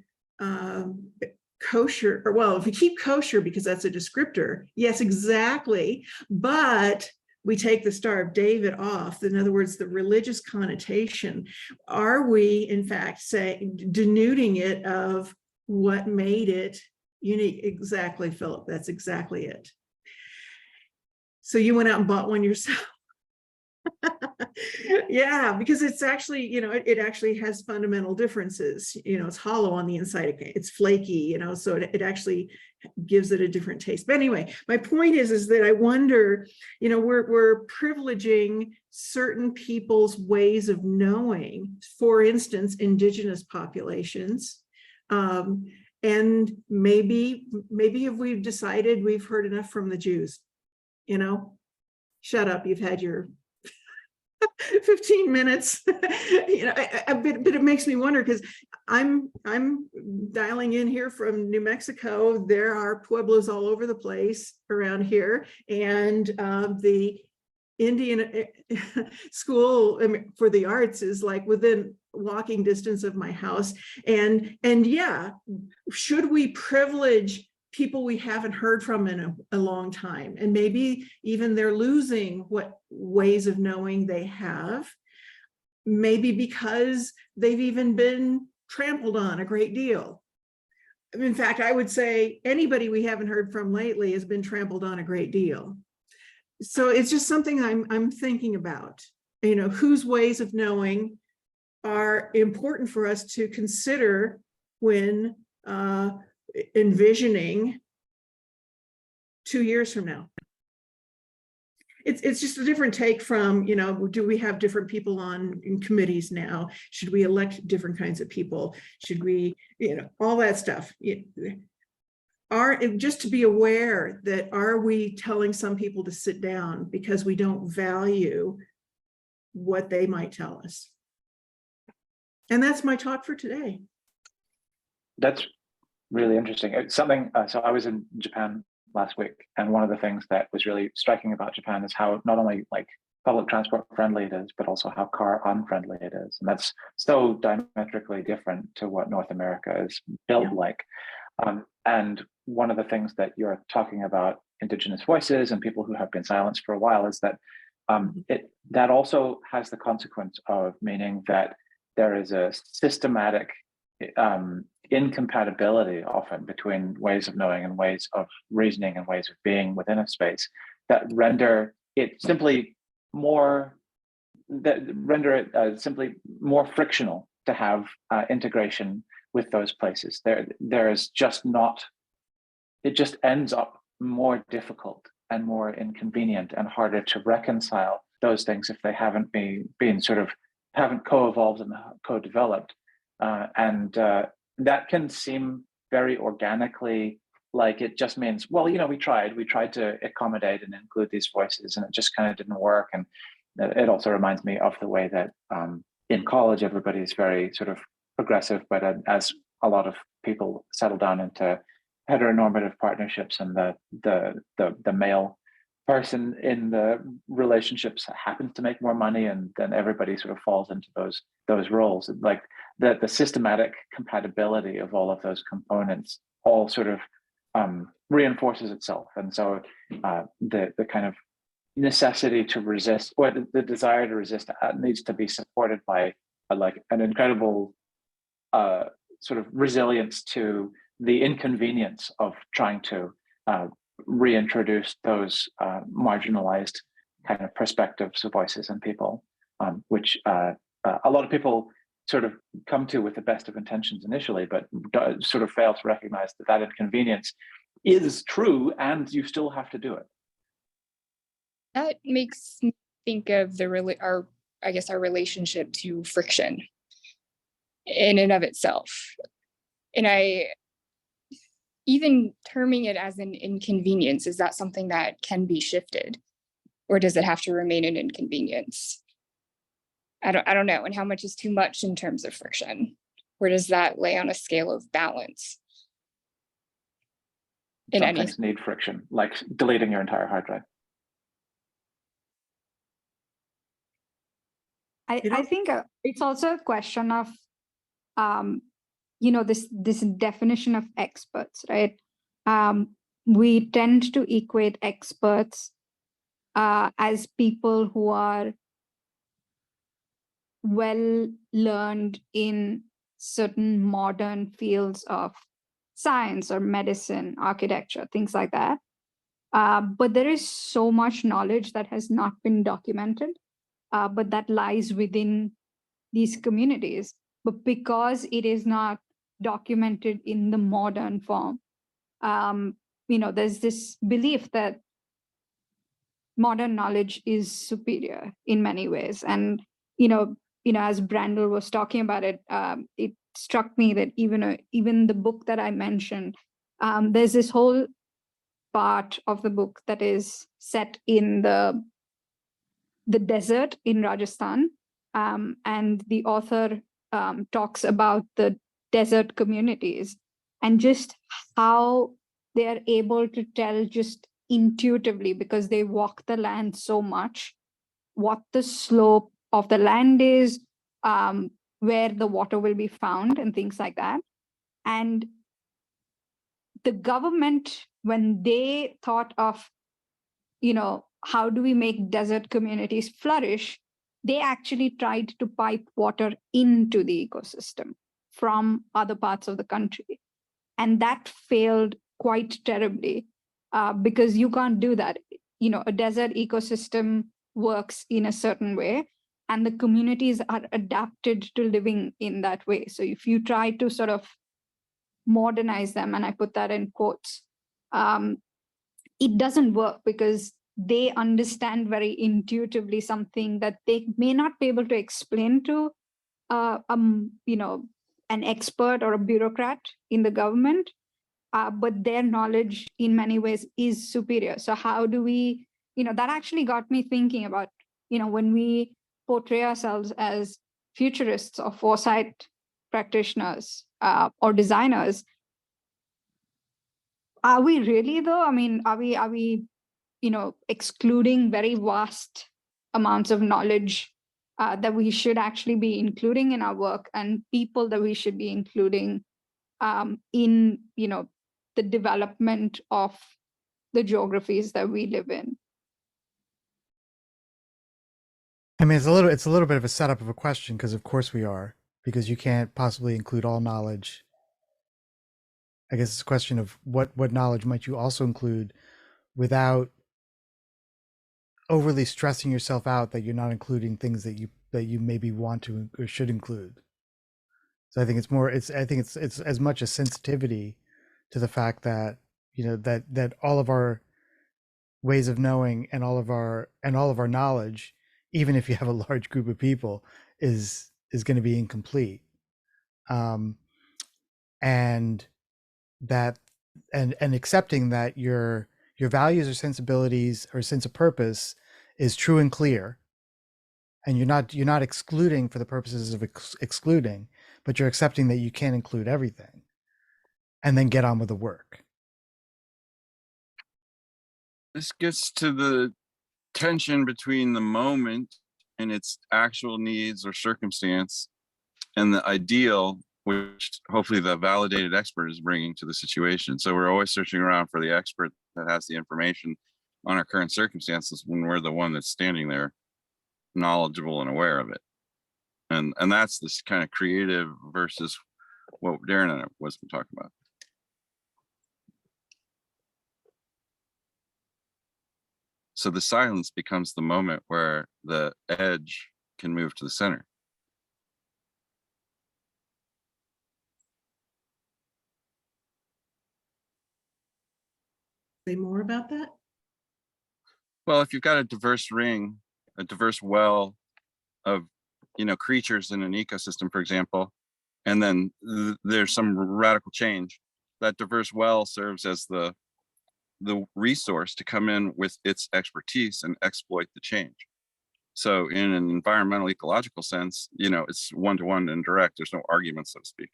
[SPEAKER 9] kosher, or well, if we keep kosher because that's a descriptor, yes, exactly, but we take the Star of David off, in other words, the religious connotation, are we in fact denuding it of what made it unique. Exactly, Philip. That's exactly it. So you went out and bought one yourself. Yeah, because it's actually, it actually has fundamental differences. It's hollow on the inside. It's flaky, so it actually gives it a different taste. But anyway, my point is that I wonder, we're privileging certain people's ways of knowing, for instance, indigenous populations. And maybe if we've decided we've heard enough from the Jews, shut up, you've had your 15 minutes. But it makes me wonder, because I'm dialing in here from New Mexico. There are pueblos all over the place around here, and the Indian school for the arts is like within walking distance of my house. And yeah, should we privilege people we haven't heard from in a long time, and maybe even they're losing what ways of knowing they have, maybe because they've even been trampled on a great deal. In fact, I would say anybody we haven't heard from lately has been trampled on a great deal. So it's just something I'm thinking about, whose ways of knowing are important for us to consider when envisioning 2 years from now. It's just a different take from, do we have different people in committees now? Should we elect different kinds of people? Should we, all that stuff. Just to be aware that, are we telling some people to sit down because we don't value what they might tell us? And that's my talk for today.
[SPEAKER 4] That's really interesting. It's something, so I was in Japan last week, and one of the things that was really striking about Japan is how not only like public transport friendly it is, but also how car unfriendly it is. And that's so diametrically different to what North America is built like. And one of the things that you're talking about, indigenous voices and people who have been silenced for a while, is that that also has the consequence of meaning that there is a systematic incompatibility often between ways of knowing and ways of reasoning and ways of being within a space that render it simply more frictional to have integration with those places. There is just not, it just ends up more difficult and more inconvenient and harder to reconcile those things if they haven't been sort of haven't co-evolved and co-developed. That can seem very organically like it just means, well, we tried to accommodate and include these voices, and it just kind of didn't work. And it also reminds me of the way that in college, everybody is very sort of progressive, but as a lot of people settle down into heteronormative partnerships, and the male person in the relationships happens to make more money, and then everybody sort of falls into those roles. Like the systematic compatibility of all of those components all sort of reinforces itself. And so the kind of necessity to resist, or the desire to resist, needs to be supported by like an incredible sort of resilience to the inconvenience of trying to reintroduce those marginalized kind of perspectives, voices, and people, which a lot of people sort of come to with the best of intentions initially, but sort of fail to recognize that inconvenience is true, and you still have to do it.
[SPEAKER 10] That makes me think of our relationship to friction in and of itself. And even terming it as an inconvenience, is that something that can be shifted, or does it have to remain an inconvenience? I don't know. And how much is too much in terms of friction? Where does that lay on a scale of balance?
[SPEAKER 4] Some things need friction, like deleting your entire hard drive.
[SPEAKER 12] I think it's also a question of, this definition of experts, right? We tend to equate experts as people who are well learned in certain modern fields of science or medicine, architecture, things like that. But there is so much knowledge that has not been documented, but that lies within these communities. But because it is not documented in the modern form, there's this belief that modern knowledge is superior in many ways. And as Brandel was talking about it, it struck me that even the book that I mentioned, there's this whole part of the book that is set in the desert in Rajasthan, and the author talks about the desert communities and just how they are able to tell just intuitively, because they walk the land so much, what the slope of the land is, where the water will be found, and things like that. And the government, when they thought of, how do we make desert communities flourish, they actually tried to pipe water into the ecosystem from other parts of the country. And that failed quite terribly, because you can't do that. A desert ecosystem works in a certain way, and the communities are adapted to living in that way. So if you try to sort of modernize them, and I put that in quotes, it doesn't work, because they understand very intuitively something that they may not be able to explain to an expert or a bureaucrat in the government, but their knowledge in many ways is superior. So how do we, that actually got me thinking about, when we portray ourselves as futurists or foresight practitioners or designers, are we really though? I mean, are we excluding very vast amounts of knowledge that we should actually be including in our work, and people that we should be including in the development of the geographies that we live in?
[SPEAKER 1] I mean, it's a little bit of a setup of a question, because of course we are, because you can't possibly include all knowledge. I guess it's a question of what knowledge might you also include without overly stressing yourself out that you're not including things that you maybe want to or should include. So I think it's as much a sensitivity to the fact that that all of our ways of knowing and all of our knowledge, even if you have a large group of people, is going to be incomplete, and that and accepting that your values or sensibilities or sense of purpose is true and clear, and you're not excluding for the purposes of excluding, but you're accepting that you can't include everything, and then get on with the work.
[SPEAKER 11] This gets to the tension between the moment and its actual needs or circumstance and the ideal, which hopefully the validated expert is bringing to the situation. So we're always searching around for the expert that has the information on our current circumstances when we're the one that's standing there knowledgeable and aware of it. And that's this kind of creative versus what Darren and I was talking about. So the silence becomes the moment where the edge can move to the center.
[SPEAKER 9] Say more about that?
[SPEAKER 11] Well, if you've got a diverse ring, a diverse well of creatures in an ecosystem, for example, and then there's some radical change, that diverse well serves as the resource to come in with its expertise and exploit the change. So in an environmental ecological sense, it's one-to-one and direct. There's no argument, so to speak.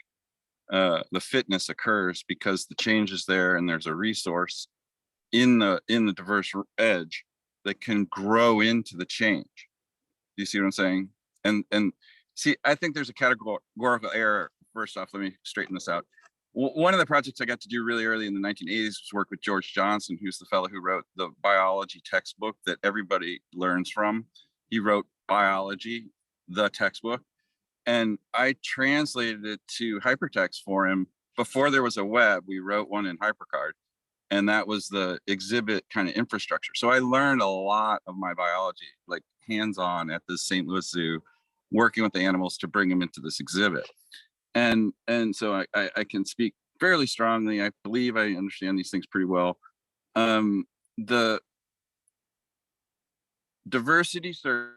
[SPEAKER 11] The fitness occurs because the change is there, and there's a resource in the diverse edge that can grow into the change. Do you see what I'm saying? And see, I think there's a categorical error. First off, let me straighten this out. One of the projects I got to do really early in the 1980s was work with George Johnson, who's the fellow who wrote the biology textbook that everybody learns from. He wrote Biology, the textbook, and I translated it to hypertext for him before there was a web, we wrote one in HyperCard, and that was the exhibit kind of infrastructure. So I learned a lot of my biology, like hands-on at the St. Louis Zoo, working with the animals to bring them into this exhibit. And so I can speak fairly strongly. I believe I understand these things pretty well. The diversity survey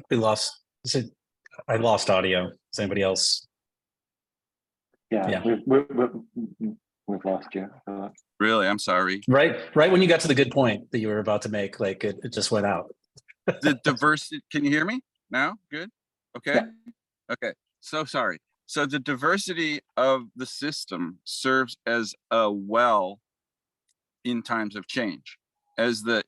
[SPEAKER 13] We lost. I lost audio. Is anybody else?
[SPEAKER 4] Yeah. We've lost you.
[SPEAKER 11] Really, I'm sorry.
[SPEAKER 13] Right when you got to the good point that you were about to make, like it just went out.
[SPEAKER 11] The diversity, can you hear me now? Good. Okay.
[SPEAKER 4] Yeah.
[SPEAKER 11] Okay. So sorry. So the diversity of the system serves as a well in times of change. As the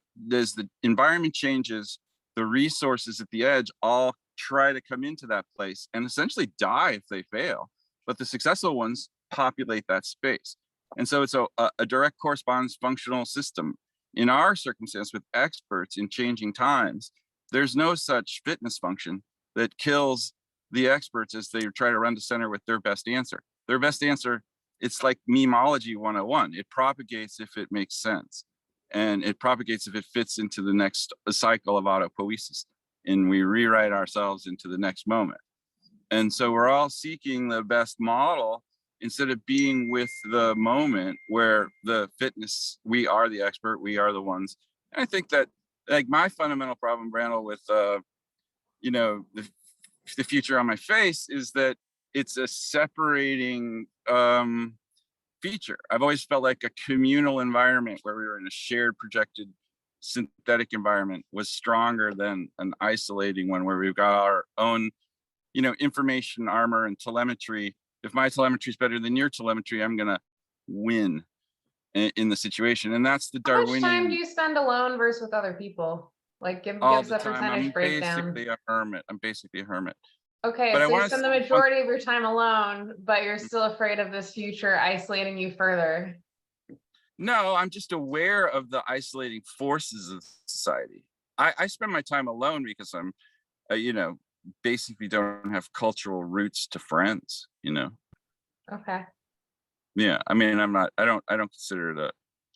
[SPEAKER 11] environment changes, the resources at the edge all try to come into that place and essentially die if they fail. But the successful ones populate that space. And so it's a direct correspondence functional system. In our circumstance with experts in changing times, there's no such fitness function that kills the experts as they try to run to center with their best answer. Their best answer, it's like memology 101. It propagates if it makes sense. And it propagates if it fits into the next cycle of autopoiesis. And we rewrite ourselves into the next moment. And so we're all seeking the best model instead of being with the moment where the fitness, we are the expert, we are the ones. And I think that, like, my fundamental problem, Randall, with you know, the future on my face is that it's a separating feature. I've always felt like a communal environment where we were in a shared projected synthetic environment was stronger than an isolating one where we've got our own, you know, information armor and telemetry. If my telemetry is better than your telemetry, I'm gonna win in the situation. And that's the
[SPEAKER 3] How much time
[SPEAKER 11] Darwinian.
[SPEAKER 3] do you spend alone versus with other people? Like give
[SPEAKER 11] All
[SPEAKER 3] us
[SPEAKER 11] the
[SPEAKER 3] a
[SPEAKER 11] time.
[SPEAKER 3] percentage
[SPEAKER 11] I'm
[SPEAKER 3] breakdown.
[SPEAKER 11] basically a hermit. I'm basically a hermit.
[SPEAKER 3] Okay,
[SPEAKER 11] But I
[SPEAKER 3] so you
[SPEAKER 11] want to
[SPEAKER 3] spend the
[SPEAKER 11] say
[SPEAKER 3] majority of your time alone, but you're still afraid of this future isolating you further.
[SPEAKER 11] no, I'm just aware of the isolating forces of society. I spend my time alone because I'm, you know, basically don't have cultural roots to friends, you know?
[SPEAKER 3] Okay.
[SPEAKER 11] Yeah, I mean, I don't consider it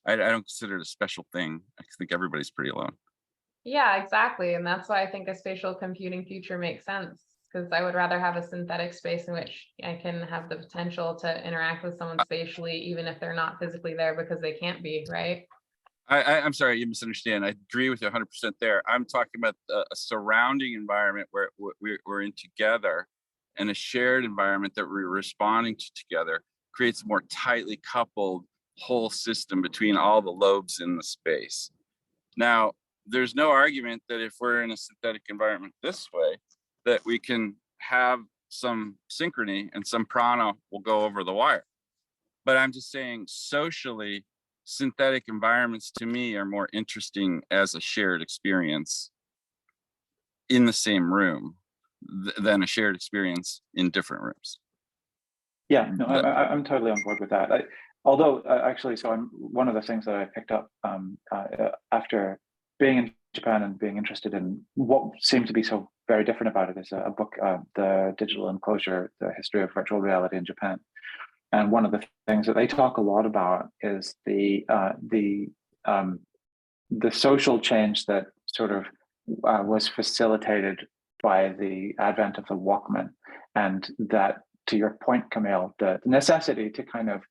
[SPEAKER 11] I don't consider it a special thing. I think everybody's pretty alone.
[SPEAKER 3] Yeah, exactly. And that's why I think a spatial computing future makes sense. Because I would rather have a synthetic space in which I can have the potential to interact with someone spatially, even if they're not physically there because they can't be, right?
[SPEAKER 11] I'm sorry, you misunderstand. I agree with you 100% there. I'm talking about a surrounding environment where we're in together, and a shared environment that we're responding to together creates a more tightly coupled whole system between all the lobes in the space. Now, there's no argument that if we're in a synthetic environment this way, that we can have some synchrony and some prana will go over the wire. But I'm just saying socially, synthetic environments to me are more interesting as a shared experience in the same room than a shared experience in different rooms.
[SPEAKER 4] Yeah, no, I'm totally on board with that. Although actually, so one of the things that I picked up after being in Japan and being interested in what seemed to be so very different about it is a book, The Digital Enclosure, The History of Virtual Reality in Japan. And one of the things that they talk a lot about is the social change that sort of was facilitated by the advent of the Walkman, and that, to your point, Camille, the necessity to kind of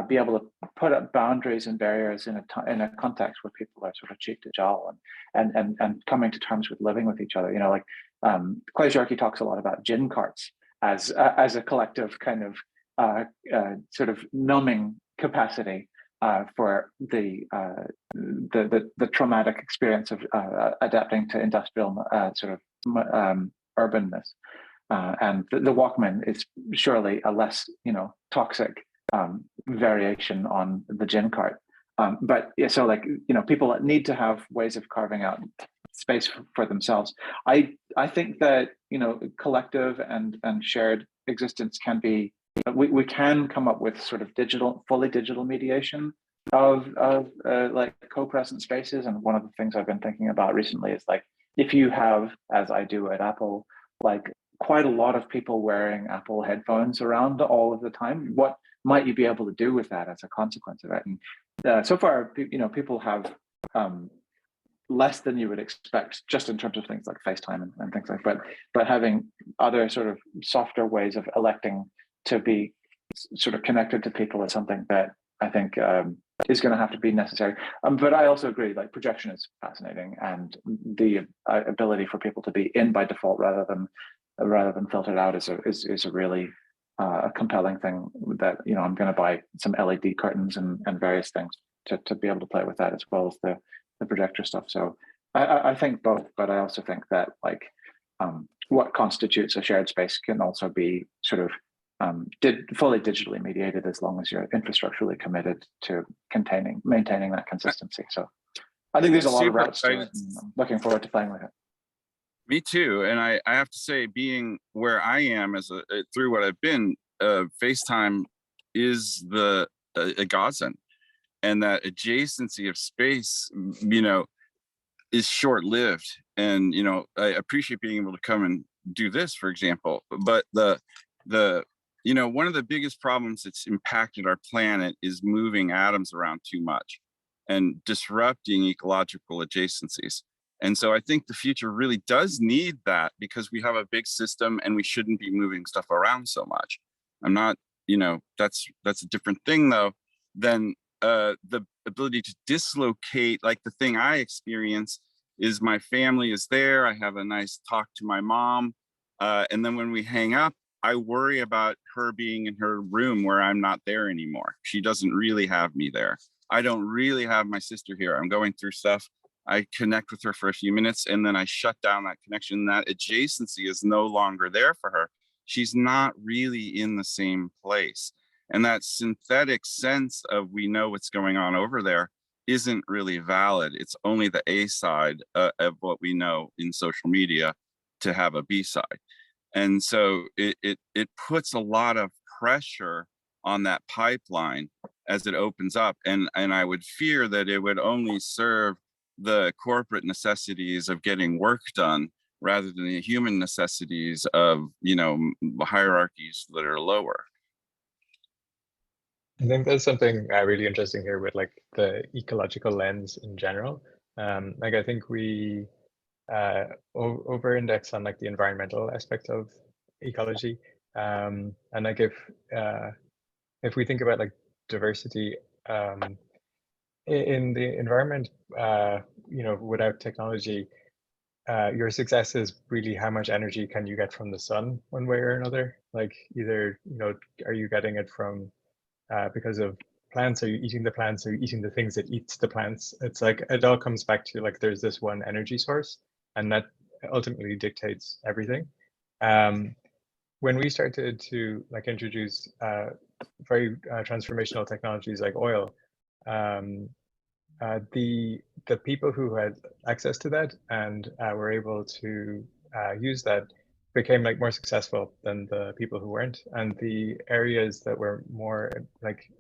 [SPEAKER 4] be able to put up boundaries and barriers in a context where people are sort of cheek to jowl and coming to terms with living with each other. You know, like Clay Sharkey talks a lot about gin carts as a collective kind of sort of numbing capacity for the traumatic experience of adapting to industrial sort of urbanness. And the Walkman is surely a less, you know, toxic variation on the gin cart. But yeah, so like, you know, people need to have ways of carving out space for themselves. I think that, you know, collective and shared existence can be, we can come up with sort of fully digital mediation of like co-present spaces. And one of the things I've been thinking about recently is like, if you have, as I do at Apple, like quite a lot of people wearing Apple headphones around all of the time, what might you be able to do with that as a consequence of it? And so far, people have less than you would expect, just in terms of things like FaceTime and things like that. But having other sort of softer ways of electing to be sort of connected to people is something that I think is going to have to be necessary. But I also agree, like projection is fascinating, and the ability for people to be in by default rather than filtered out is a really compelling thing. That I'm going to buy some LED curtains and various things to be able to play with that, as well as the projector stuff. So I think both, but I also think that like what constitutes a shared space can also be sort of fully digitally mediated, as long as you're infrastructurally committed to maintaining that consistency. So I think there's a lot of routes to it, and I'm looking forward to playing with it.
[SPEAKER 11] Me too. And I have to say, being where I am through what I've been, FaceTime is a godsend. And that adjacency of space, is short-lived. And, I appreciate being able to come and do this, for example. But one of the biggest problems that's impacted our planet is moving atoms around too much and disrupting ecological adjacencies. And so I think the future really does need that, because we have a big system and we shouldn't be moving stuff around so much. I'm not, that's a different thing though than the ability to dislocate. Like the thing I experience is my family is there. I have a nice talk to my mom. And then when we hang up, I worry about her being in her room where I'm not there anymore. She doesn't really have me there. I don't really have my sister here. I'm going through stuff. I connect with her for a few minutes and then I shut down that connection. That adjacency is no longer there for her. She's not really in the same place. And that synthetic sense of we know what's going on over there isn't really valid. It's only the A side of what we know in social media to have a B side. And so it puts a lot of pressure on that pipeline as it opens up. And I would fear that it would only serve the corporate necessities of getting work done rather than the human necessities of, hierarchies that are lower.
[SPEAKER 14] I think there's something really interesting here with like the ecological lens in general. I think we over-index on like the environmental aspect of ecology, and like if we think about like diversity in the environment, without technology, your success is really how much energy can you get from the sun one way or another. Like either are you getting it from because of plants? Are you eating the plants? Are you eating the things that eats the plants? It's like it all comes back to like there's this one energy source, and that ultimately dictates everything. When we started to like introduce very transformational technologies like oil, the people who had access to that and were able to use that became like more successful than the people who weren't, and the areas that were more like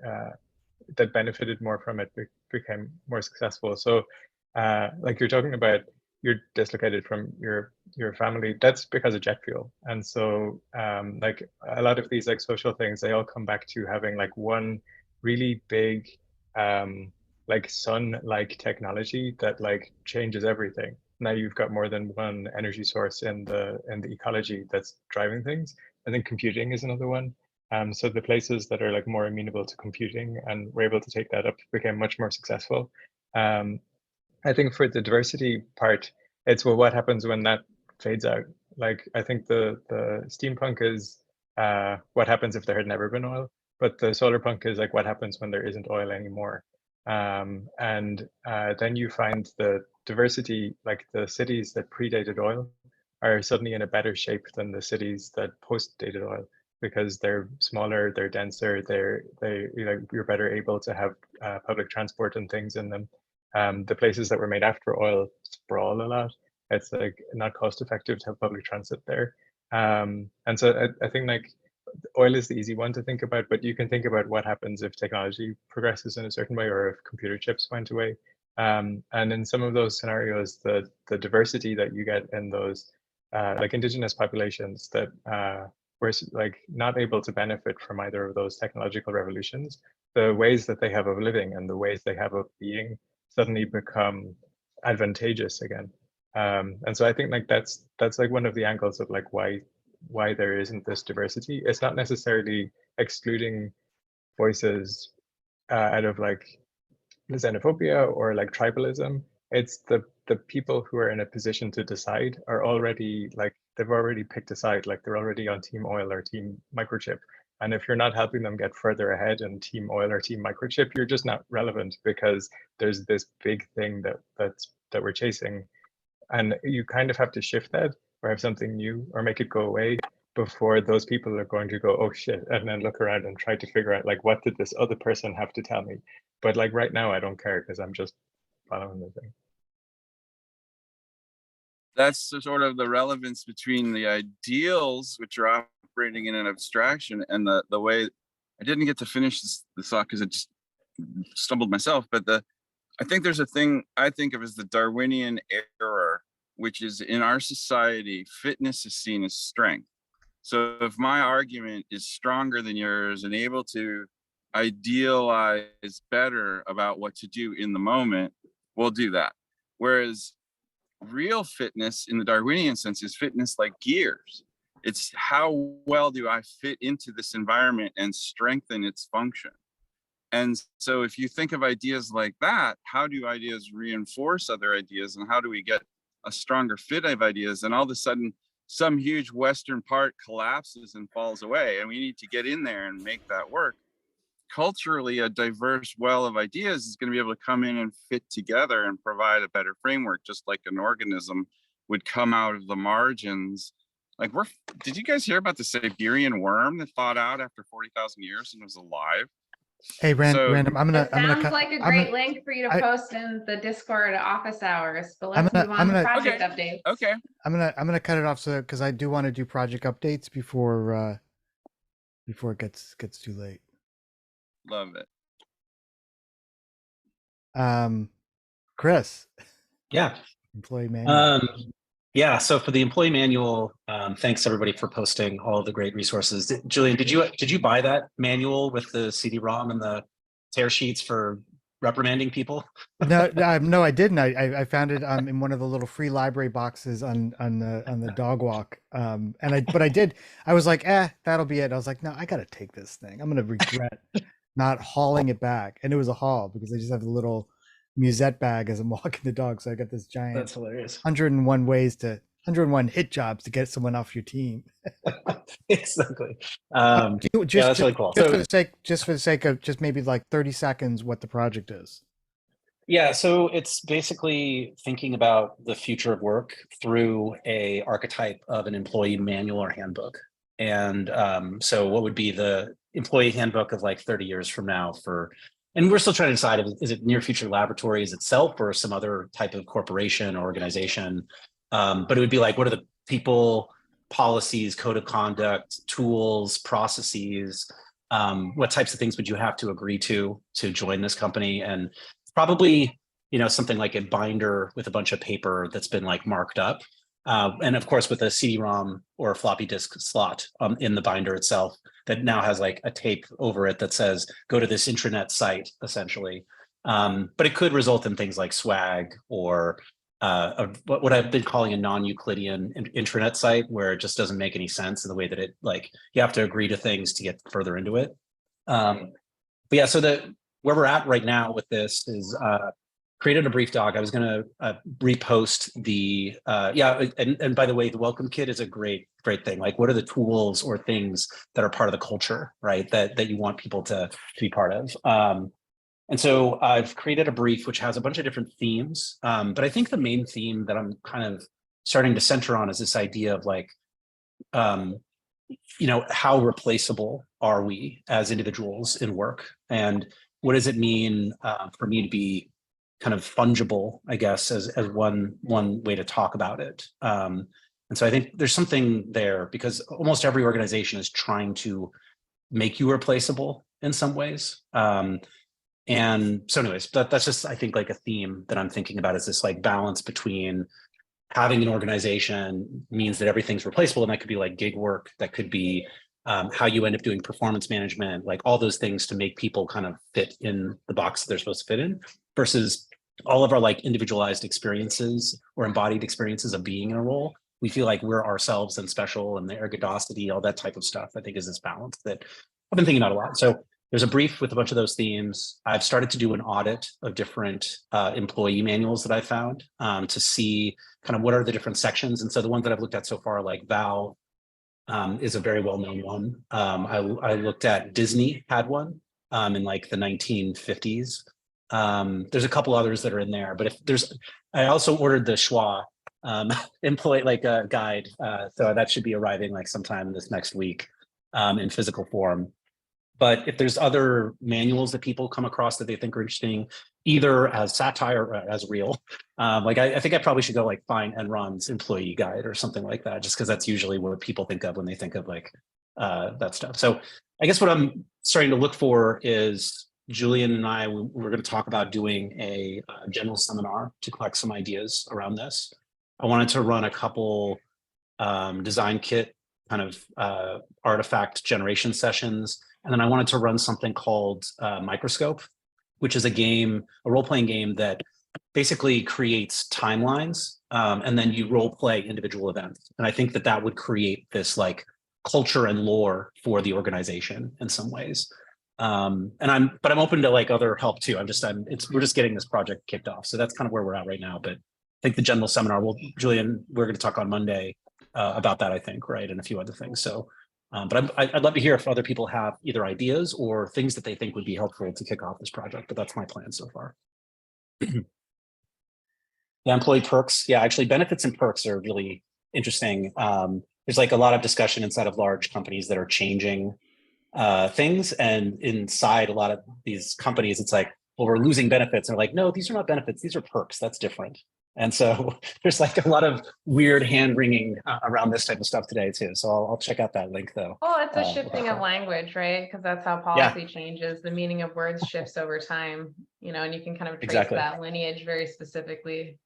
[SPEAKER 14] that benefited more from it became more successful. So like you're talking about, you're dislocated from your family, that's because of jet fuel. And so like a lot of these like social things, they all come back to having like one really big like sun-like technology that like changes everything. Now you've got more than one energy source in the ecology that's driving things. I think computing is another one. So the places that are like more amenable to computing and were able to take that up became much more successful. I think for the diversity part, it's well, what happens when that fades out? Like I think the steampunk is what happens if there had never been oil, but the solar punk is like what happens when there isn't oil anymore. And then you find the diversity, like the cities that predated oil are suddenly in a better shape than the cities that post-dated oil, because they're smaller, they're denser, you're better able to have public transport and things in them. The places that were made after oil sprawl a lot. It's like not cost effective to have public transit there. And so I think like oil is the easy one to think about, but you can think about what happens if technology progresses in a certain way, or if computer chips went away. And in some of those scenarios, the diversity that you get in those like indigenous populations that were like not able to benefit from either of those technological revolutions, the ways that they have of living and the ways they have of being suddenly become advantageous again. And so I think like that's like one of the angles of like why there isn't this diversity. It's not necessarily excluding voices out of like xenophobia or like tribalism. It's the people who are in a position to decide are already like, they've already picked a side, like they're already on team oil or team microchip. And if you're not helping them get further ahead in team oil or team microchip, you're just not relevant, because there's this big thing that we're chasing. And you kind of have to shift that or have something new or make it go away before those people are going to go, oh shit, and then look around and try to figure out like, what did this other person have to tell me? But like right now, I don't care because I'm just following the thing.
[SPEAKER 11] That's sort of the relevance between the ideals, which are operating in an abstraction, and the way. I didn't get to finish the thought because it just stumbled myself, but I think there's a thing I think of as the Darwinian error, which is in our society, fitness is seen as strength. So if my argument is stronger than yours and able to idealize better about what to do in the moment, we'll do that. Whereas real fitness in the Darwinian sense is fitness like gears. It's how well do I fit into this environment and strengthen its function. And so if you think of ideas like that, how do ideas reinforce other ideas, and how do we get a stronger fit of ideas? And all of a sudden, some huge Western part collapses and falls away, and we need to get in there and make that work. Culturally, a diverse well of ideas is going to be able to come in and fit together and provide a better framework, just like an organism would come out of the margins. Like did you guys hear about the Siberian worm that thawed out after 40,000 years and was alive?
[SPEAKER 1] Hey, Random,
[SPEAKER 3] That sounds like a great link for you to post in the Discord office hours, but let's move on to project updates.
[SPEAKER 11] Okay.
[SPEAKER 1] I'm gonna cut it off because I do want to do project updates before it gets too late.
[SPEAKER 11] Love it.
[SPEAKER 1] Chris.
[SPEAKER 13] Yeah.
[SPEAKER 1] Employee manual.
[SPEAKER 13] Yeah. So for the employee manual, thanks everybody for posting all of the great resources. Julian, did you buy that manual with the CD-ROM and the tear sheets for reprimanding people?
[SPEAKER 1] No, I didn't. I found it in one of the little free library boxes on the dog walk. But I did. I was like, that'll be it. I was like, no, I gotta take this thing. I'm gonna regret not hauling it back. And it was a haul because I just have a little musette bag as I'm walking the dog. So I got this giant.
[SPEAKER 13] That's hilarious.
[SPEAKER 1] 101 hit jobs to get someone off your team.
[SPEAKER 13] Exactly.
[SPEAKER 1] That's
[SPEAKER 13] really cool.
[SPEAKER 1] For the sake of just maybe like 30 seconds, what the project is.
[SPEAKER 13] Yeah, so it's basically thinking about the future of work through a archetype of an employee manual or handbook. And so what would be the employee handbook of like 30 years from now and we're still trying to decide, is it near future laboratories itself or some other type of corporation or organization? But it would be like, what are the people, policies, code of conduct, tools, processes? What types of things would you have to agree to join this company? And probably, something like a binder with a bunch of paper that's been like marked up. And of course, with a CD-ROM or a floppy disk slot in the binder itself that now has like a tape over it that says, go to this intranet site, essentially. But it could result in things like swag or what I've been calling a non-Euclidean intranet site, where it just doesn't make any sense in the way that it you have to agree to things to get further into it. But yeah, so where we're at right now with this is created a brief doc. I was going to repost the and by the way, the welcome kit is a great thing. Like, what are the tools or things that are part of the culture, right? That you want people to be part of. And so I've created a brief which has a bunch of different themes. But I think the main theme that I'm kind of starting to center on is this idea of like, how replaceable are we as individuals in work? And what does it mean for me to be kind of fungible, I guess, as one way to talk about it. And And so I think there's something there because almost every organization is trying to make you replaceable in some ways. And so anyways, that's just, I think, like a theme that I'm thinking about is this like balance between having an organization means that everything's replaceable. And that could be like gig work, that could be how you end up doing performance management, like all those things to make people kind of fit in the box that they're supposed to fit in, versus all of our like individualized experiences or embodied experiences of being in a role. We feel like we're ourselves and special, and the ergodosity, all that type of stuff, I think is this balance that I've been thinking about a lot. So there's a brief with a bunch of those themes. I've started to do an audit of different employee manuals that I found to see kind of what are the different sections. And so the ones that I've looked at so far, like Val is a very well-known one. I looked at Disney had one in like the 1950s. There's a couple others that are in there, but I also ordered the Schwa employee like a guide. So that should be arriving like sometime this next week in physical form. But if there's other manuals that people come across that they think are interesting, either as satire or as real, like I think I probably should go like find Enron's employee guide or something like that, just because that's usually what people think of when they think of like that stuff. So I guess what I'm starting to look for is Julian and I, we're going to talk about doing a general seminar to collect some ideas around this. I wanted to run a couple design kit kind of artifact generation sessions. And then I wanted to run something called Microscope, which is a role-playing game that basically creates timelines, and then you role-play individual events. And I think that that would create this like culture and lore for the organization in some ways. But I'm open to like other help too. We're just getting this project kicked off. So that's kind of where we're at right now. But I think the general seminar, Julian, we're going to talk on Monday about that, I think, right? And a few other things. So, but I'd love to hear if other people have either ideas or things that they think would be helpful to kick off this project, but that's my plan so far. Yeah, employee perks. Yeah, actually benefits and perks are really interesting. There's like a lot of discussion inside of large companies that are changing things. And inside a lot of these companies, it's like, well, we're losing benefits. And they're like, no, these are not benefits. These are perks. That's different. And so there's like a lot of weird hand wringing around this type of stuff today too. So I'll check out that link though.
[SPEAKER 3] Well, it's a shifting of language, right? Because that's how policy changes. The meaning of words shifts over time, and you can kind of trace that lineage very specifically.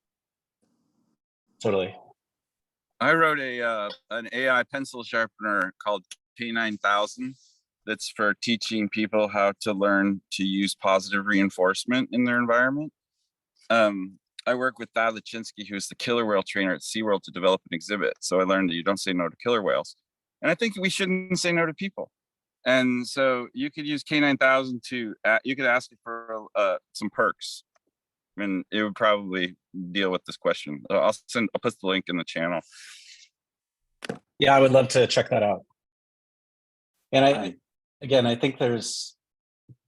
[SPEAKER 13] Totally.
[SPEAKER 11] I wrote an AI pencil sharpener called K9000 that's for teaching people how to learn to use positive reinforcement in their environment. I work with Thad Lachinsky, who's the killer whale trainer at SeaWorld, to develop an exhibit. So I learned that you don't say no to killer whales. And I think we shouldn't say no to people. And so you could use K9000 you could ask it for some perks. And it would probably deal with this question. I'll put the link in the channel.
[SPEAKER 13] Yeah, I would love to check that out. And I think there's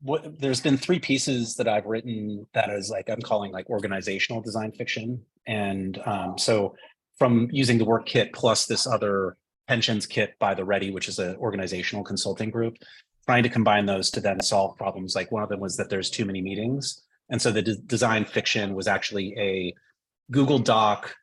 [SPEAKER 13] been three pieces that I've written that is like I'm calling like organizational design fiction. And so from using the work kit plus this other pensions kit by the Ready, which is an organizational consulting group, trying to combine those to then solve problems. Like one of them was that there's too many meetings. And so the design fiction was actually a Google Doc,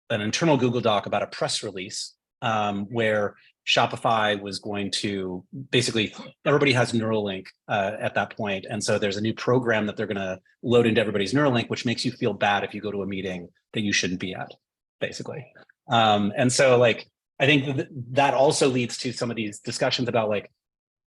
[SPEAKER 13] an internal Google Doc about a press release where Shopify was going to basically, everybody has Neuralink at that point. And so there's a new program that they're going to load into everybody's Neuralink, which makes you feel bad if you go to a meeting that you shouldn't be at, basically. And so like, I think that also leads to some of these discussions about like,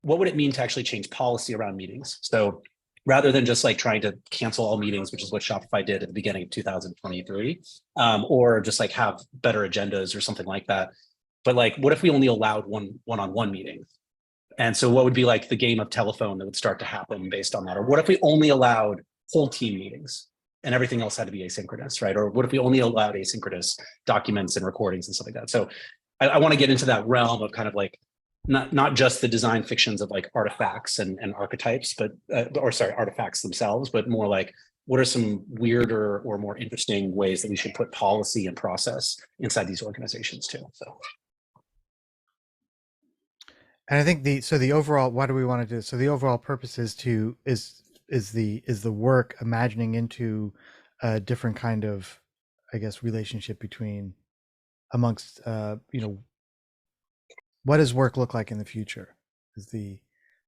[SPEAKER 13] what would it mean to actually change policy around meetings? So rather than just like trying to cancel all meetings, which is what Shopify did at the beginning of 2023, or just like have better agendas or something like that. But like, what if we only allowed one-on-one meetings? And so what would be like the game of telephone that would start to happen based on that? Or what if we only allowed whole team meetings and everything else had to be asynchronous, right? Or what if we only allowed asynchronous documents and recordings and stuff like that? So I want to get into that realm of kind of like, not just the design fictions of like artifacts and archetypes, but artifacts themselves, but more like what are some weirder or more interesting ways that we should put policy and process inside these organizations too? So.
[SPEAKER 1] And I think the overall, what do we want to do? So the overall purpose is the work imagining into a different kind of, I guess, relationship between amongst what does work look like in the future is the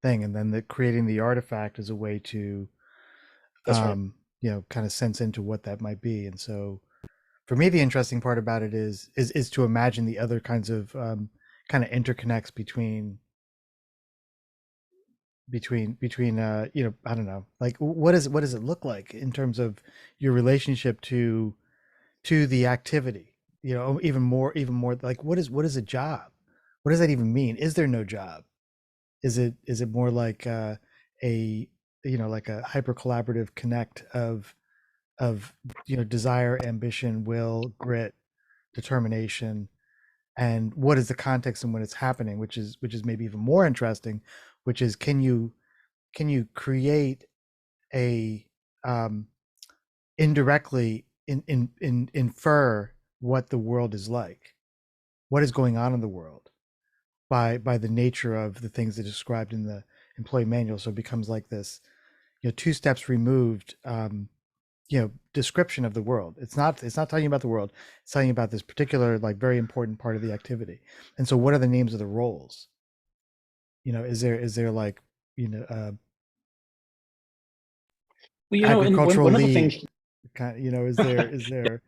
[SPEAKER 1] thing, and then creating the artifact is a way to
[SPEAKER 13] That's right.
[SPEAKER 1] kind of sense into what that might be. And so for me, the interesting part about it is to imagine the other kinds of kind of interconnects between I don't know, like what does it look like in terms of your relationship to the activity, even more like what is a job? What does that even mean? Is there no job? Is it more like a like a hyper collaborative connect of desire, ambition, will, grit, determination, and what is the context and when it's happening, which is maybe even more interesting, which is can you create a indirectly infer what the world is like, what is going on in the world by the nature of the things that are described in the employee manual. So it becomes like this, 2 steps removed, description of the world. It's not talking about the world. It's talking about this particular, like, very important part of the activity. And so what are the names of the roles? Is there like,
[SPEAKER 13] well, and
[SPEAKER 1] agricultural
[SPEAKER 13] one of the
[SPEAKER 1] lead,
[SPEAKER 13] things,
[SPEAKER 1] is there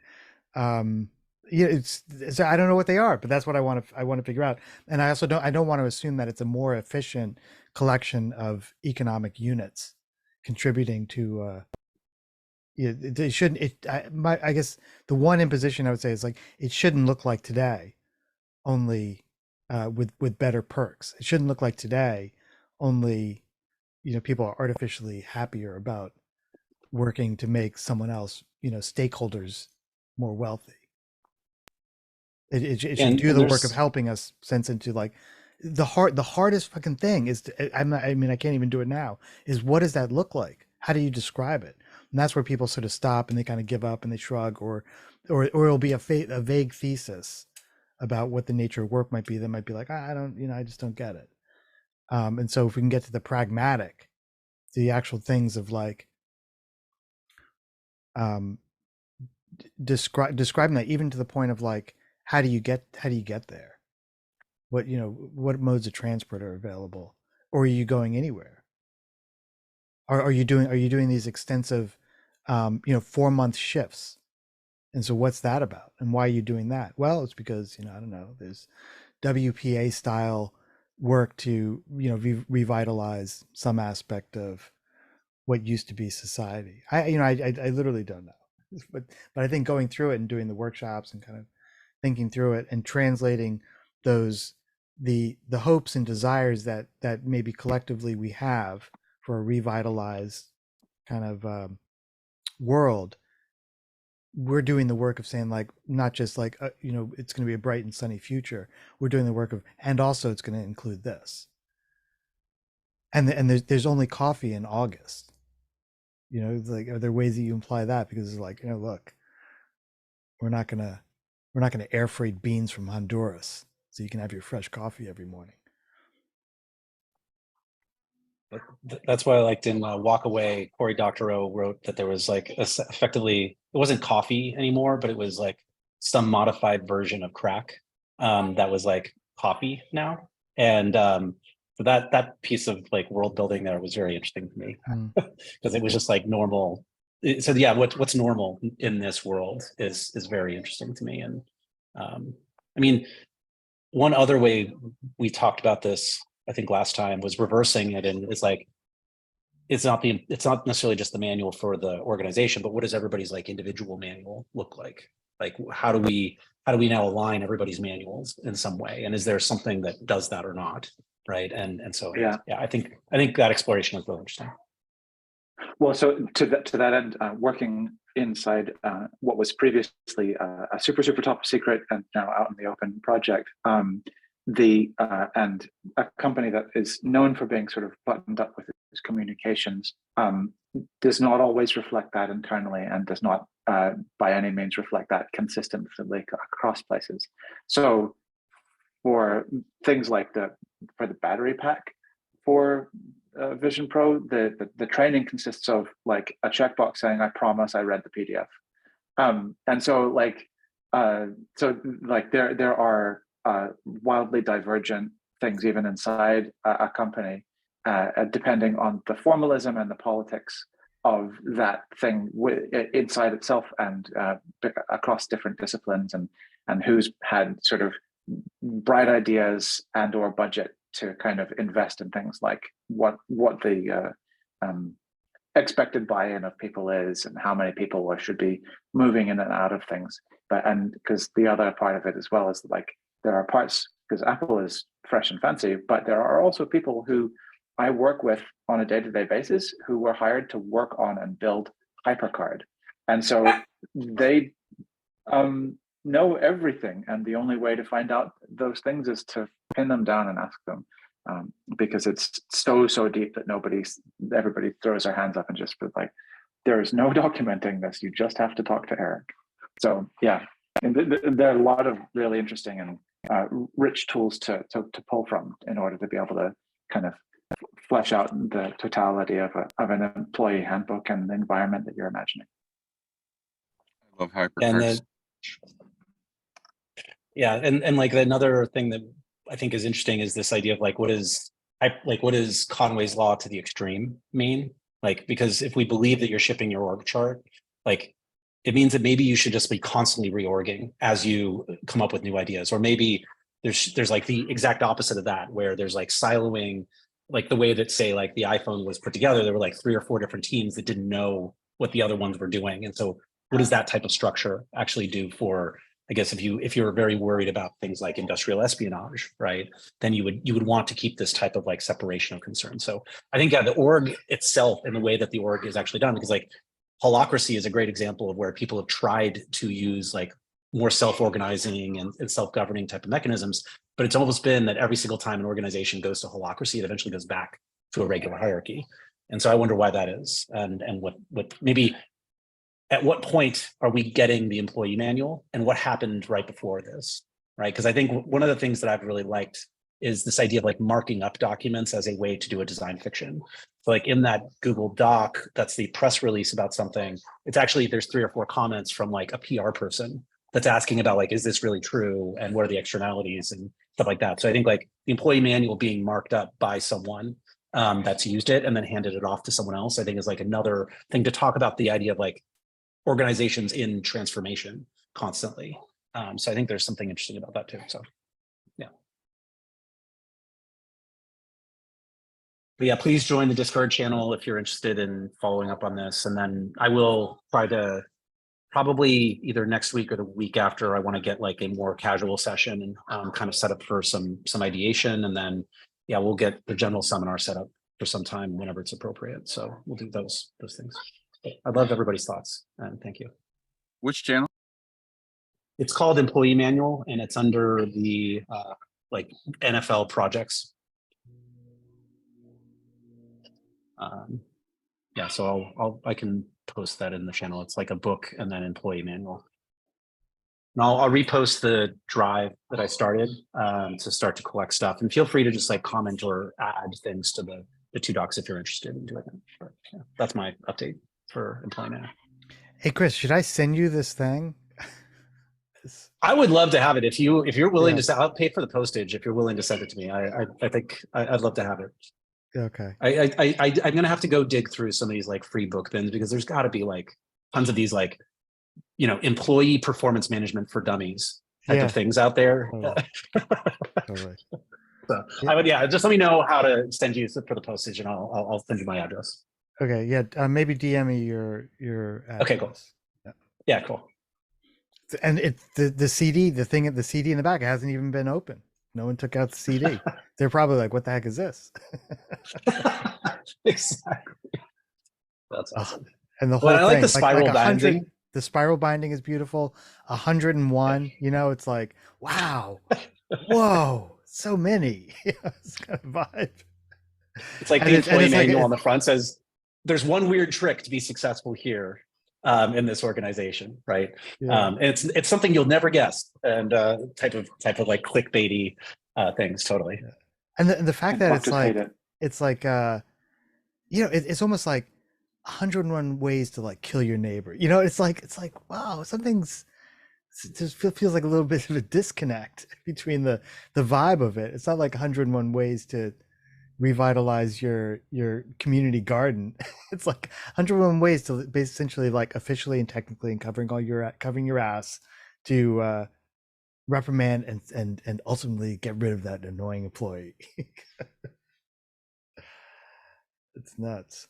[SPEAKER 1] so I don't know what they are, but that's what I want to figure out. And I don't want to assume that it's a more efficient collection of economic units contributing to it shouldn't, I guess the one imposition I would say is, like, it shouldn't look like today, only with better perks. It shouldn't look like today, only people are artificially happier about working to make someone else, stakeholders, more wealthy. It should do the work of helping us sense into, like, the hardest fucking thing is I can't even do it now, is what does that look like? How do you describe it? And that's where people sort of stop and they kind of give up and they shrug, or it'll be a vague thesis about what the nature of work might be. That might be like, I don't, I just don't get it. And so if we can get to the pragmatic, to the actual things of, like, describing that, even to the point of, like, how do you get there? What modes of transport are available, or are you going anywhere? Are you doing these extensive 4-month shifts? And so what's that about, and why are you doing that? Well, it's because, I don't know, there's WPA style work to revitalize some aspect of what used to be society. I literally don't know, but I think going through it and doing the workshops and kind of thinking through it and translating those the hopes and desires that maybe collectively we have for a revitalized kind of world. We're doing the work of saying, like, not just like it's going to be a bright and sunny future. We're doing the work of, and also it's going to include this. And there's only coffee in August. Like, are there ways that you imply that? Because it's like, look, we're not gonna air freight beans from Honduras so you can have your fresh coffee every morning.
[SPEAKER 13] that's why I liked in Walk Away, Cory Doctorow wrote that there was, like, effectively, it wasn't coffee anymore, but it was like some modified version of crack that was like coffee now. And so that piece of, like, world building there was very interesting to me, because it was just like normal. So yeah, what's normal in this world is very interesting to me. And I mean, one other way we talked about this, I think last time, was reversing it, and it's like, it's not necessarily just the manual for the organization, but what does everybody's, like, individual manual look like? Like, how do we now align everybody's manuals in some way? And is there something that does that or not? Right. And so yeah, I think that exploration is really interesting.
[SPEAKER 4] Well, so to that end, working inside what was previously a super top secret and now out in the open project, and a company that is known for being sort of buttoned up with its communications, does not always reflect that internally, and does not by any means reflect that consistently across places. So for things like for the battery pack for Vision Pro, the training consists of, like, a checkbox saying, I promise I read the PDF. And so, like, so like there are wildly divergent things even inside a company, depending on the formalism and the politics of that thing inside itself, and across different disciplines, and who's had sort of bright ideas and or budget to kind of invest in things like what the expected buy-in of people is, and how many people should be moving in and out of things. But and because the other part of it as well is like there are parts, because Apple is fresh and fancy, but there are also people who I work with on a day-to-day basis who were hired to work on and build HyperCard, and so they know everything, and the only way to find out those things is to pin them down and ask them, because it's so deep that everybody throws their hands up and just be like, there is no documenting this, you just have to talk to Eric. So yeah, and there are a lot of really interesting and rich tools to pull from in order to be able to kind of flesh out the totality of an employee handbook and the environment that you're imagining.
[SPEAKER 11] I love hypercards.
[SPEAKER 13] And then, yeah, and like another thing that I think is interesting is this idea of like what does Conway's law to the extreme mean? Like, because if we believe that you're shipping your org chart, like it means that maybe you should just be constantly reorging as you come up with new ideas, or maybe there's like the exact opposite of that, where there's like siloing, like the way that say like the iPhone was put together, there were like 3 or 4 different teams that didn't know what the other ones were doing. And so what does that type of structure actually do for, I guess if you're very worried about things like industrial espionage, right, then you would want to keep this type of like separation of concern. So I think the org itself and the way that the org is actually done, because like holacracy is a great example of where people have tried to use like more self-organizing and self-governing type of mechanisms, but it's almost been that every single time an organization goes to holacracy, it eventually goes back to a regular hierarchy. And so I wonder why that is, and what maybe at what point are we getting the employee manual, and what happened right before this, right? Because I think one of the things that I've really liked is this idea of like marking up documents as a way to do a design fiction. So like in that Google Doc, that's the press release about something. It's actually, there's 3 or 4 comments from like a PR person that's asking about like, is this really true? And what are the externalities and stuff like that. So I think like the employee manual being marked up by someone that's used it and then handed it off to someone else, I think is like another thing to talk about, the idea of like organizations in transformation constantly. So I think there's something interesting about that too. So yeah. But yeah, please join the Discord channel if you're interested in following up on this. And then I will try to probably either next week or the week after, I want to get like a more casual session and kind of set up for some ideation. And then, yeah, we'll get the general seminar set up for some time whenever it's appropriate. So we'll do those things. I'd love everybody's thoughts, and thank you.
[SPEAKER 11] Which channel?
[SPEAKER 13] It's called Employee Manual, and it's under the like NFL projects. Yeah, so I can post that in the channel. It's like a book and then Employee Manual. And I'll repost the drive that I started to start to collect stuff. And feel free to just like comment or add things to the 2 docs if you're interested in doing it. But yeah, that's my update for Employee Manual.
[SPEAKER 1] Hey Chris, should I send you this thing?
[SPEAKER 13] I would love to have it if you're willing to send. I'll pay for the postage if you're willing to send it to me. I think I'd love to have it.
[SPEAKER 1] Okay.
[SPEAKER 13] I'm gonna have to go dig through some of these like free book bins, because there's got to be like tons of these like, you know, employee performance management for dummies type of things out there.
[SPEAKER 1] Totally.
[SPEAKER 13] So I would, just let me know how to send you for the postage, and I'll send you my address.
[SPEAKER 1] Okay. Yeah. Maybe DM me your address.
[SPEAKER 13] Okay. Cool. Yeah. Cool.
[SPEAKER 1] And the CD, the CD in the back, it hasn't even been opened. No one took out the CD. They're probably like, "What the heck is this?"
[SPEAKER 13] Exactly. That's awesome.
[SPEAKER 1] And the whole
[SPEAKER 13] thing,
[SPEAKER 1] I like
[SPEAKER 13] the spiral binding.
[SPEAKER 1] The spiral binding is beautiful. 101. You know, it's like, wow, whoa, so many. It's kind of vibe.
[SPEAKER 13] It's like the employee manual on the front says, "There's one weird trick to be successful here." In this organization, right? Yeah. It's something you'll never guess, and type of like clickbaity things, totally.
[SPEAKER 1] Yeah. And the fact that it's like you know, it's almost like 101 ways to like kill your neighbor. You know, it's like wow, something's it just feels like a little bit of a disconnect between the vibe of it. It's not like 101 ways to revitalize your community garden. It's like 101 ways to essentially like officially and technically and covering your ass to reprimand and ultimately get rid of that annoying employee. It's nuts.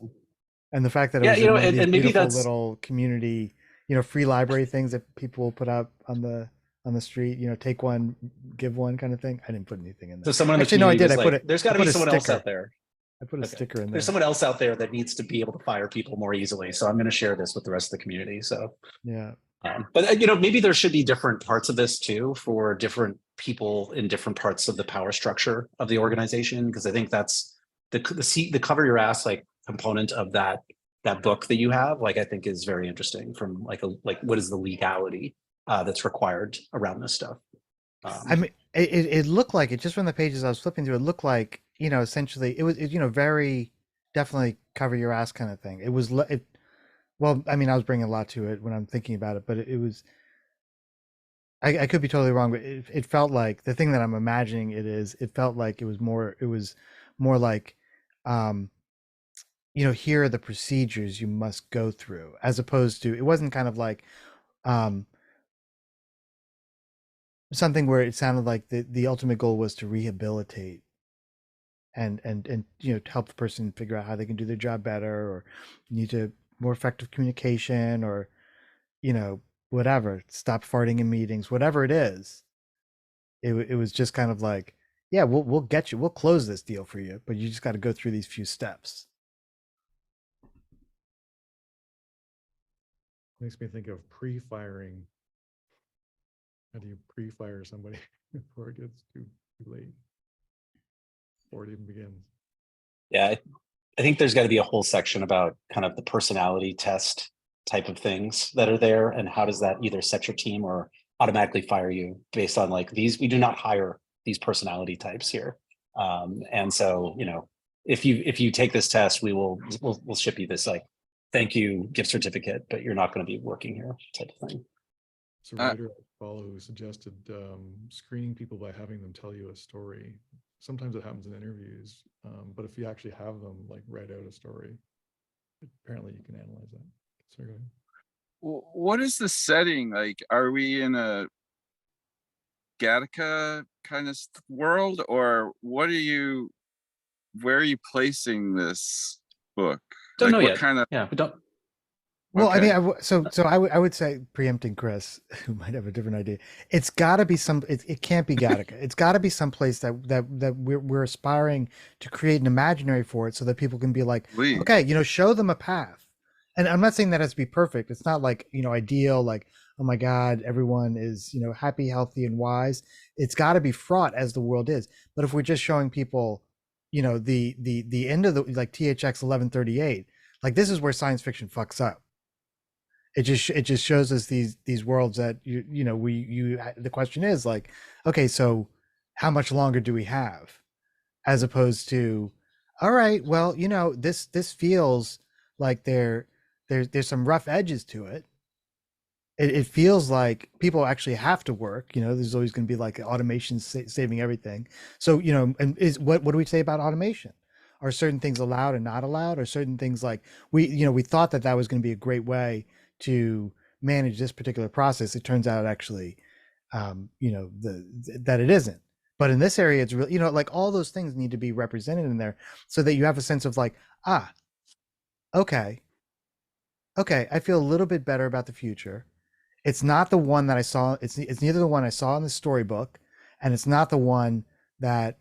[SPEAKER 1] And the fact that it
[SPEAKER 13] Yeah,
[SPEAKER 1] was
[SPEAKER 13] you
[SPEAKER 1] in
[SPEAKER 13] know,
[SPEAKER 1] one of these
[SPEAKER 13] and maybe
[SPEAKER 1] beautiful
[SPEAKER 13] that's
[SPEAKER 1] little community, free library things that people will put up on the street, take one, give one kind of thing. I didn't put anything in
[SPEAKER 13] so
[SPEAKER 1] there.
[SPEAKER 13] someone in the
[SPEAKER 1] Actually, no, I
[SPEAKER 13] community
[SPEAKER 1] did.
[SPEAKER 13] was like, there's got
[SPEAKER 1] I
[SPEAKER 13] to
[SPEAKER 1] put
[SPEAKER 13] be
[SPEAKER 1] a
[SPEAKER 13] someone else
[SPEAKER 1] sticker.
[SPEAKER 13] out there.
[SPEAKER 1] I put a
[SPEAKER 13] Okay.
[SPEAKER 1] sticker in there.
[SPEAKER 13] There's someone else out there that needs to be able to fire people more easily. So I'm going to share this with the rest of the community. So,
[SPEAKER 1] Yeah.
[SPEAKER 13] but maybe there should be different parts of this too for different people in different parts of the power structure of the organization, because I think that's the cover your ass like component of that book that you have. Like, I think is very interesting from like what is the legality that's required around this stuff.
[SPEAKER 1] I mean, it looked like it just from the pages I was flipping through. It looked like essentially it was very definitely cover your ass kind of thing. It was well, I mean, I was bringing a lot to it when I'm thinking about it, but it was. I could be totally wrong, but it felt like the thing that I'm imagining it felt like it was more like, here are the procedures you must go through, as opposed to, it wasn't kind of like, something where it sounded like the ultimate goal was to rehabilitate and to help the person figure out how they can do their job better, or need to more effective communication, or whatever, stop farting in meetings, whatever it is. It was just kind of like, yeah, we'll get you, we'll close this deal for you, but you just got to go through these few steps.
[SPEAKER 15] Makes me think of pre-firing. How do you pre-fire somebody before it gets too late? Before it even begins.
[SPEAKER 13] Yeah, I think there's got to be a whole section about kind of the personality test type of things that are there, and how does that either set your team or automatically fire you based on like these. We do not hire these personality types here, and so if you take this test, we'll ship you this like thank you gift certificate, but you're not going to be working here type of thing.
[SPEAKER 15] It's a writer I follow who suggested screening people by having them tell you a story. Sometimes it happens in interviews, but if you actually have them like write out a story, apparently you can analyze that. Sorry, go ahead.
[SPEAKER 11] What is the setting? Like, are we in a Gattaca kind of world, or where are you placing this book?
[SPEAKER 13] Don't know
[SPEAKER 11] what
[SPEAKER 13] yet.
[SPEAKER 11] kind of?
[SPEAKER 13] Yeah, we don't.
[SPEAKER 1] Well,
[SPEAKER 11] Okay.
[SPEAKER 1] I mean, I would say, preempting Chris, who might have a different idea. It's got to be it can't be Gattaca. It's got to be someplace that we're aspiring to create an imaginary for it, so that people can be like,
[SPEAKER 11] Please.
[SPEAKER 1] okay, show them a path. And I'm not saying that has to be perfect. It's not like ideal, like, oh my God, everyone is happy, healthy, and wise. It's got to be fraught as the world is. But if we're just showing people, the end of the, like, THX 1138, like, this is where science fiction fucks up. It just shows us these worlds that the question is like, okay, so how much longer do we have, as opposed to, all right, well, this feels like there's some rough edges to it. It feels like people actually have to work. There's always going to be like automation saving everything. So and what do we say about automation? Are certain things allowed and not allowed? Are certain things like we thought that was going to be a great way to manage this particular process? It turns out actually, that it isn't. But in this area, it's really, like, all those things need to be represented in there, so that you have a sense of like, okay, I feel a little bit better about the future. It's not the one that I saw. It's neither the one I saw in the storybook, and it's not the one that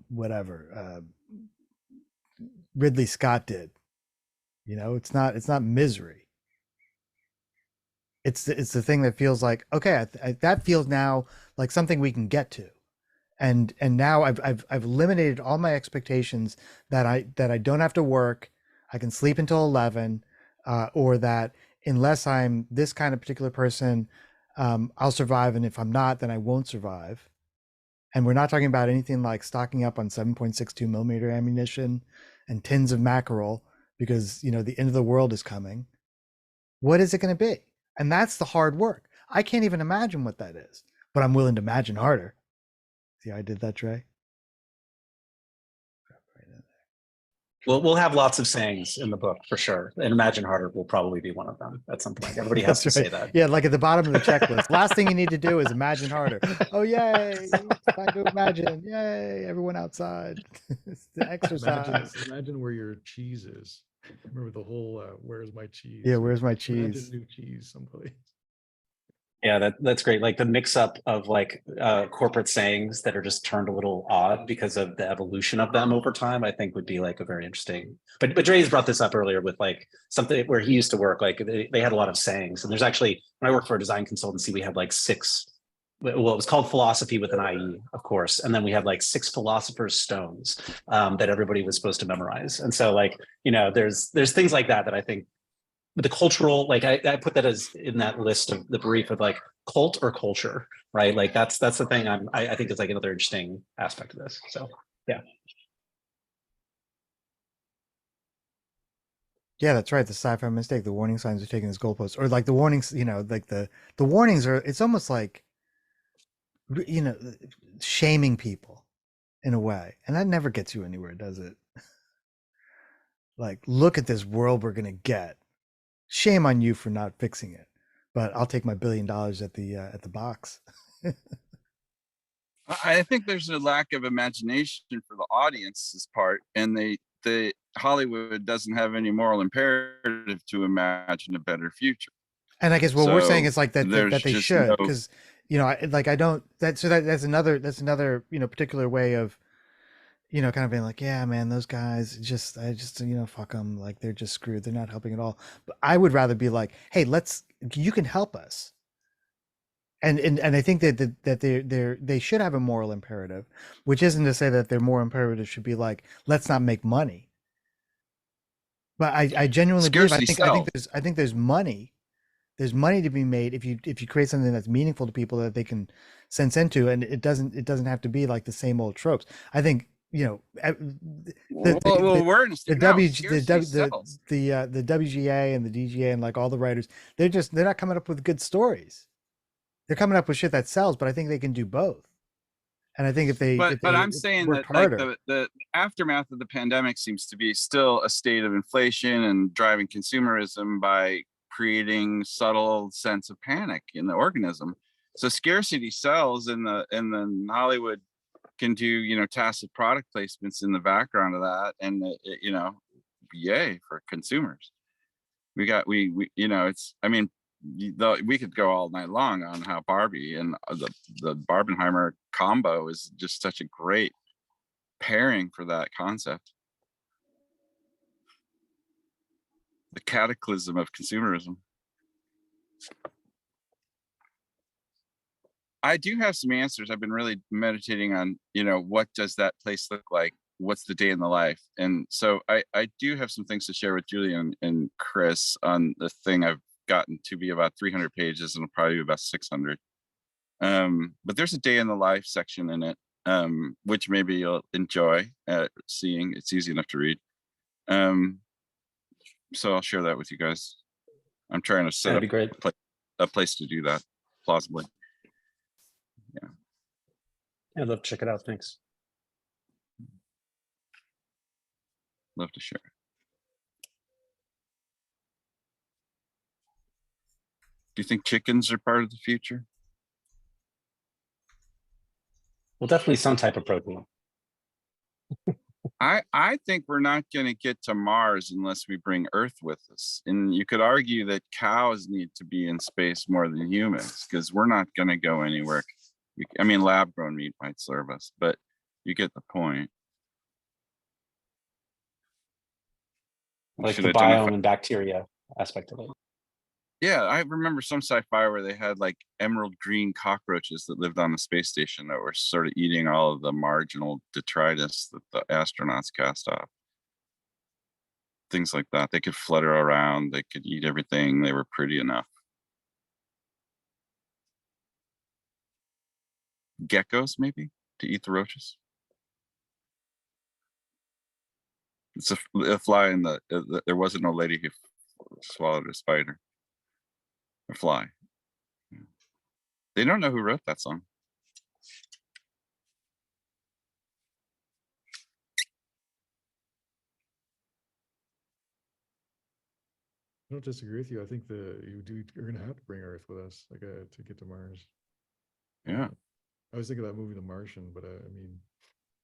[SPEAKER 1] whatever Ridley Scott did. It's not misery. It's the thing that feels like, okay, that feels now like something we can get to, and now I've eliminated all my expectations that I don't have to work. I can sleep until 11, or that unless I'm this kind of particular person, I'll survive, and if I'm not, then I won't survive. And we're not talking about anything like stocking up on 7.62 millimeter ammunition and tins of mackerel, because the end of the world is coming. What is it going to be? And that's the hard work. I can't even imagine what that is, but I'm willing to imagine harder. See how I did that, Trey?
[SPEAKER 13] We'll have lots of sayings in the book for sure. And Imagine Harder will probably be one of them at some point. Everybody has to
[SPEAKER 1] That's
[SPEAKER 13] say
[SPEAKER 1] right.
[SPEAKER 13] that.
[SPEAKER 1] Yeah, like at the bottom of the checklist. Last thing you need to do is imagine harder. Oh, yay. It's time to imagine. Yay. Everyone outside. It's the exercise.
[SPEAKER 15] Imagine where your cheese is. Remember the whole where's my cheese?
[SPEAKER 1] Yeah, where's my
[SPEAKER 15] Imagine
[SPEAKER 1] cheese?
[SPEAKER 15] new cheese someplace.
[SPEAKER 13] Yeah, that's great. Like the mix up of like corporate sayings that are just turned a little odd because of the evolution of them over time, I think would be like a very interesting. But Dre's brought this up earlier with like something where he used to work, like they had a lot of sayings. And there's actually, when I worked for a design consultancy, we had like 6, well, it was called philosophy with an IE, of course. And then we had like 6 philosopher's stones that everybody was supposed to memorize. And so like, you know, there's things like that I think the cultural, like I put that as in that list of the brief of like cult or culture, right? Like that's the thing I think is like another interesting aspect of this. So yeah.
[SPEAKER 1] Yeah, that's right. The sci-fi mistake. The warning signs are taking as goalposts, or like the warnings. You know, like the warnings are. It's almost like, you know, shaming people in a way, and that never gets you anywhere, does it? Like, look at this world we're gonna get. Shame on you for not fixing it, but I'll take my $1 billion at the box.
[SPEAKER 11] I think there's a lack of imagination for the audience's part, and the Hollywood doesn't have any moral imperative to imagine a better future.
[SPEAKER 1] And I guess what we're saying is like that
[SPEAKER 11] there's
[SPEAKER 1] they
[SPEAKER 11] just
[SPEAKER 1] should,
[SPEAKER 11] no-
[SPEAKER 1] because you know, I don't that's another you know particular way of, you know, kind of being like, yeah, man, those guys I just you know, fuck them, like they're just screwed, they're not helping at all. But I would rather be like, hey, you can help us. And I think that they should have a moral imperative, which isn't to say that their moral imperative should be like, let's not make money. But I genuinely believe
[SPEAKER 11] Scarcity sells.
[SPEAKER 1] I think there's money to be made if you create something that's meaningful to people that they can sense into, and it doesn't have to be like the same old tropes. I think, you know,
[SPEAKER 11] We're in a state now. Scarcity sells.
[SPEAKER 1] the WGA and the DGA and like all the writers, they're not coming up with good stories. They're coming up with shit that sells, but I think they can do both. And I think if they
[SPEAKER 11] I'm saying
[SPEAKER 1] work
[SPEAKER 11] that like
[SPEAKER 1] harder,
[SPEAKER 11] the aftermath of the pandemic seems to be still a state of inflation and driving consumerism by creating subtle sense of panic in the organism. So scarcity sells, and then Hollywood can do, you know, tacit product placements in the background of that, and you know, yay for consumers. We you know, it's, I mean, we could go all night long on how Barbie and the Barbenheimer combo is just such a great pairing for that concept. The cataclysm of consumerism. I do have some answers. I've been really meditating on, you know, what does that place look like? What's the day in the life? And so I do have some things to share with Julian and Chris on the thing I've gotten to be about 300 pages, and probably about 600. But there's a day in the life section in it, which maybe you'll enjoy seeing. It's easy enough to read. So I'll share that with you guys. I'm trying to set up a place to do that plausibly. Yeah.
[SPEAKER 13] I'd love to check it out. Thanks.
[SPEAKER 11] Love to share. Do you think chickens are part of the future?
[SPEAKER 13] Well, definitely some type of protein.
[SPEAKER 11] I think we're not going to get to Mars unless we bring Earth with us. And you could argue that cows need to be in space more than humans, because we're not going to go anywhere. I mean, lab grown meat might serve us, but you get the point.
[SPEAKER 13] Like the biome and bacteria aspect of it.
[SPEAKER 11] Yeah, I remember some sci-fi where they had like emerald green cockroaches that lived on the space station that were sort of eating all of the marginal detritus that the astronauts cast off. Things like that. They could flutter around, they could eat everything, they were pretty enough. Geckos, maybe, to eat the roaches. It's a fly in the there wasn't no lady who swallowed a spider. or fly. They don't know who wrote that song.
[SPEAKER 15] I don't disagree with you. I think you're going to have to bring Earth with us, like to get to Mars.
[SPEAKER 11] Yeah.
[SPEAKER 15] I was thinking about moving to Martian, but I mean,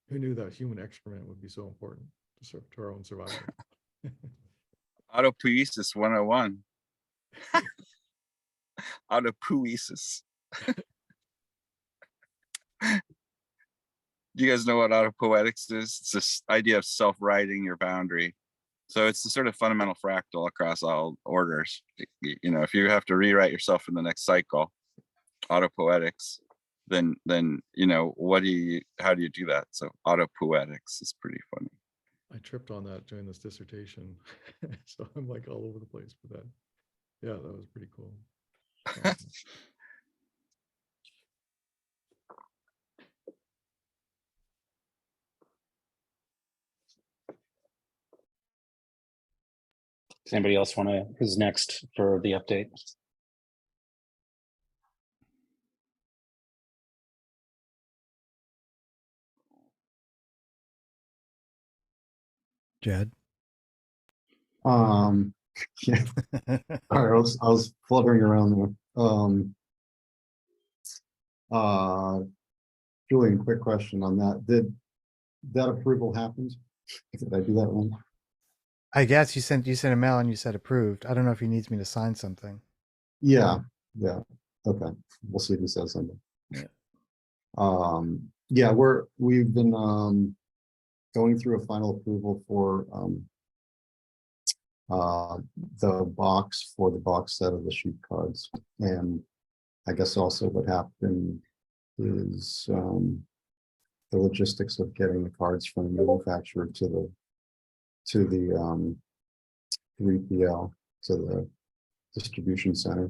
[SPEAKER 15] who knew that human excrement would be so important to our own survival?
[SPEAKER 11] Autopoiesis 101. Autopoiesis. Do you guys know what autopoetics is? It's this idea of self-writing your boundary. So it's the sort of fundamental fractal across all orders. You know, if you have to rewrite yourself in the next cycle, autopoetics, then you know, how do you do that? So autopoetics is pretty funny.
[SPEAKER 15] I tripped on that during this dissertation. So I'm like all over the place with that. Yeah, that was pretty cool.
[SPEAKER 13] Does anybody else who's next for the update?
[SPEAKER 1] Jed.
[SPEAKER 8] Yeah. All right, I was fluttering around there. Julian, quick question on that. Did that approval happen? Did I do that wrong?
[SPEAKER 1] I guess you sent a mail and you said approved. I don't know if he needs me to sign something.
[SPEAKER 8] Yeah. Okay. We'll see if he says something. Yeah, we've been going through a final approval for the box set of the sheet cards. And I guess also what happened is the logistics of getting the cards from the manufacturer to the 3PL, to the distribution center.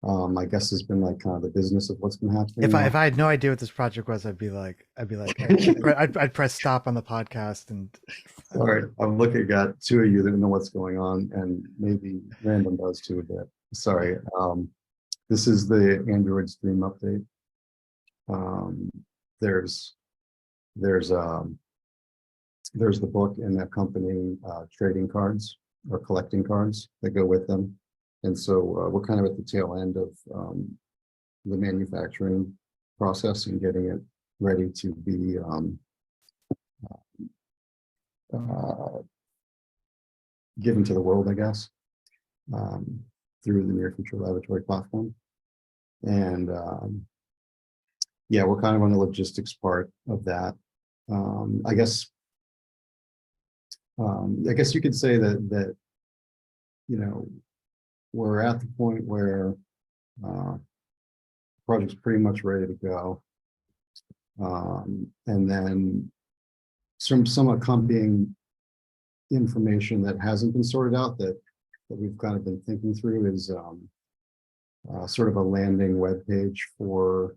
[SPEAKER 8] I guess has been like kind of the business of what's been happening.
[SPEAKER 1] If I had no idea what this project was, I'd be like, I'd press stop on the podcast and.
[SPEAKER 8] All right, I'm looking at two of you that know what's going on, and maybe Random does too a bit. Sorry. This is the Android Stream update. There's the book and the accompanying trading cards or collecting cards that go with them. And so we're kind of at the tail end of the manufacturing process and getting it ready to be given to the world, I guess, through the Near Future Laboratory platform. And yeah, we're kind of on the logistics part of that. I guess you could say that you know, we're at the point where the project's pretty much ready to go. And then some accompanying information that hasn't been sorted out that we've kind of been thinking through is sort of a landing web page for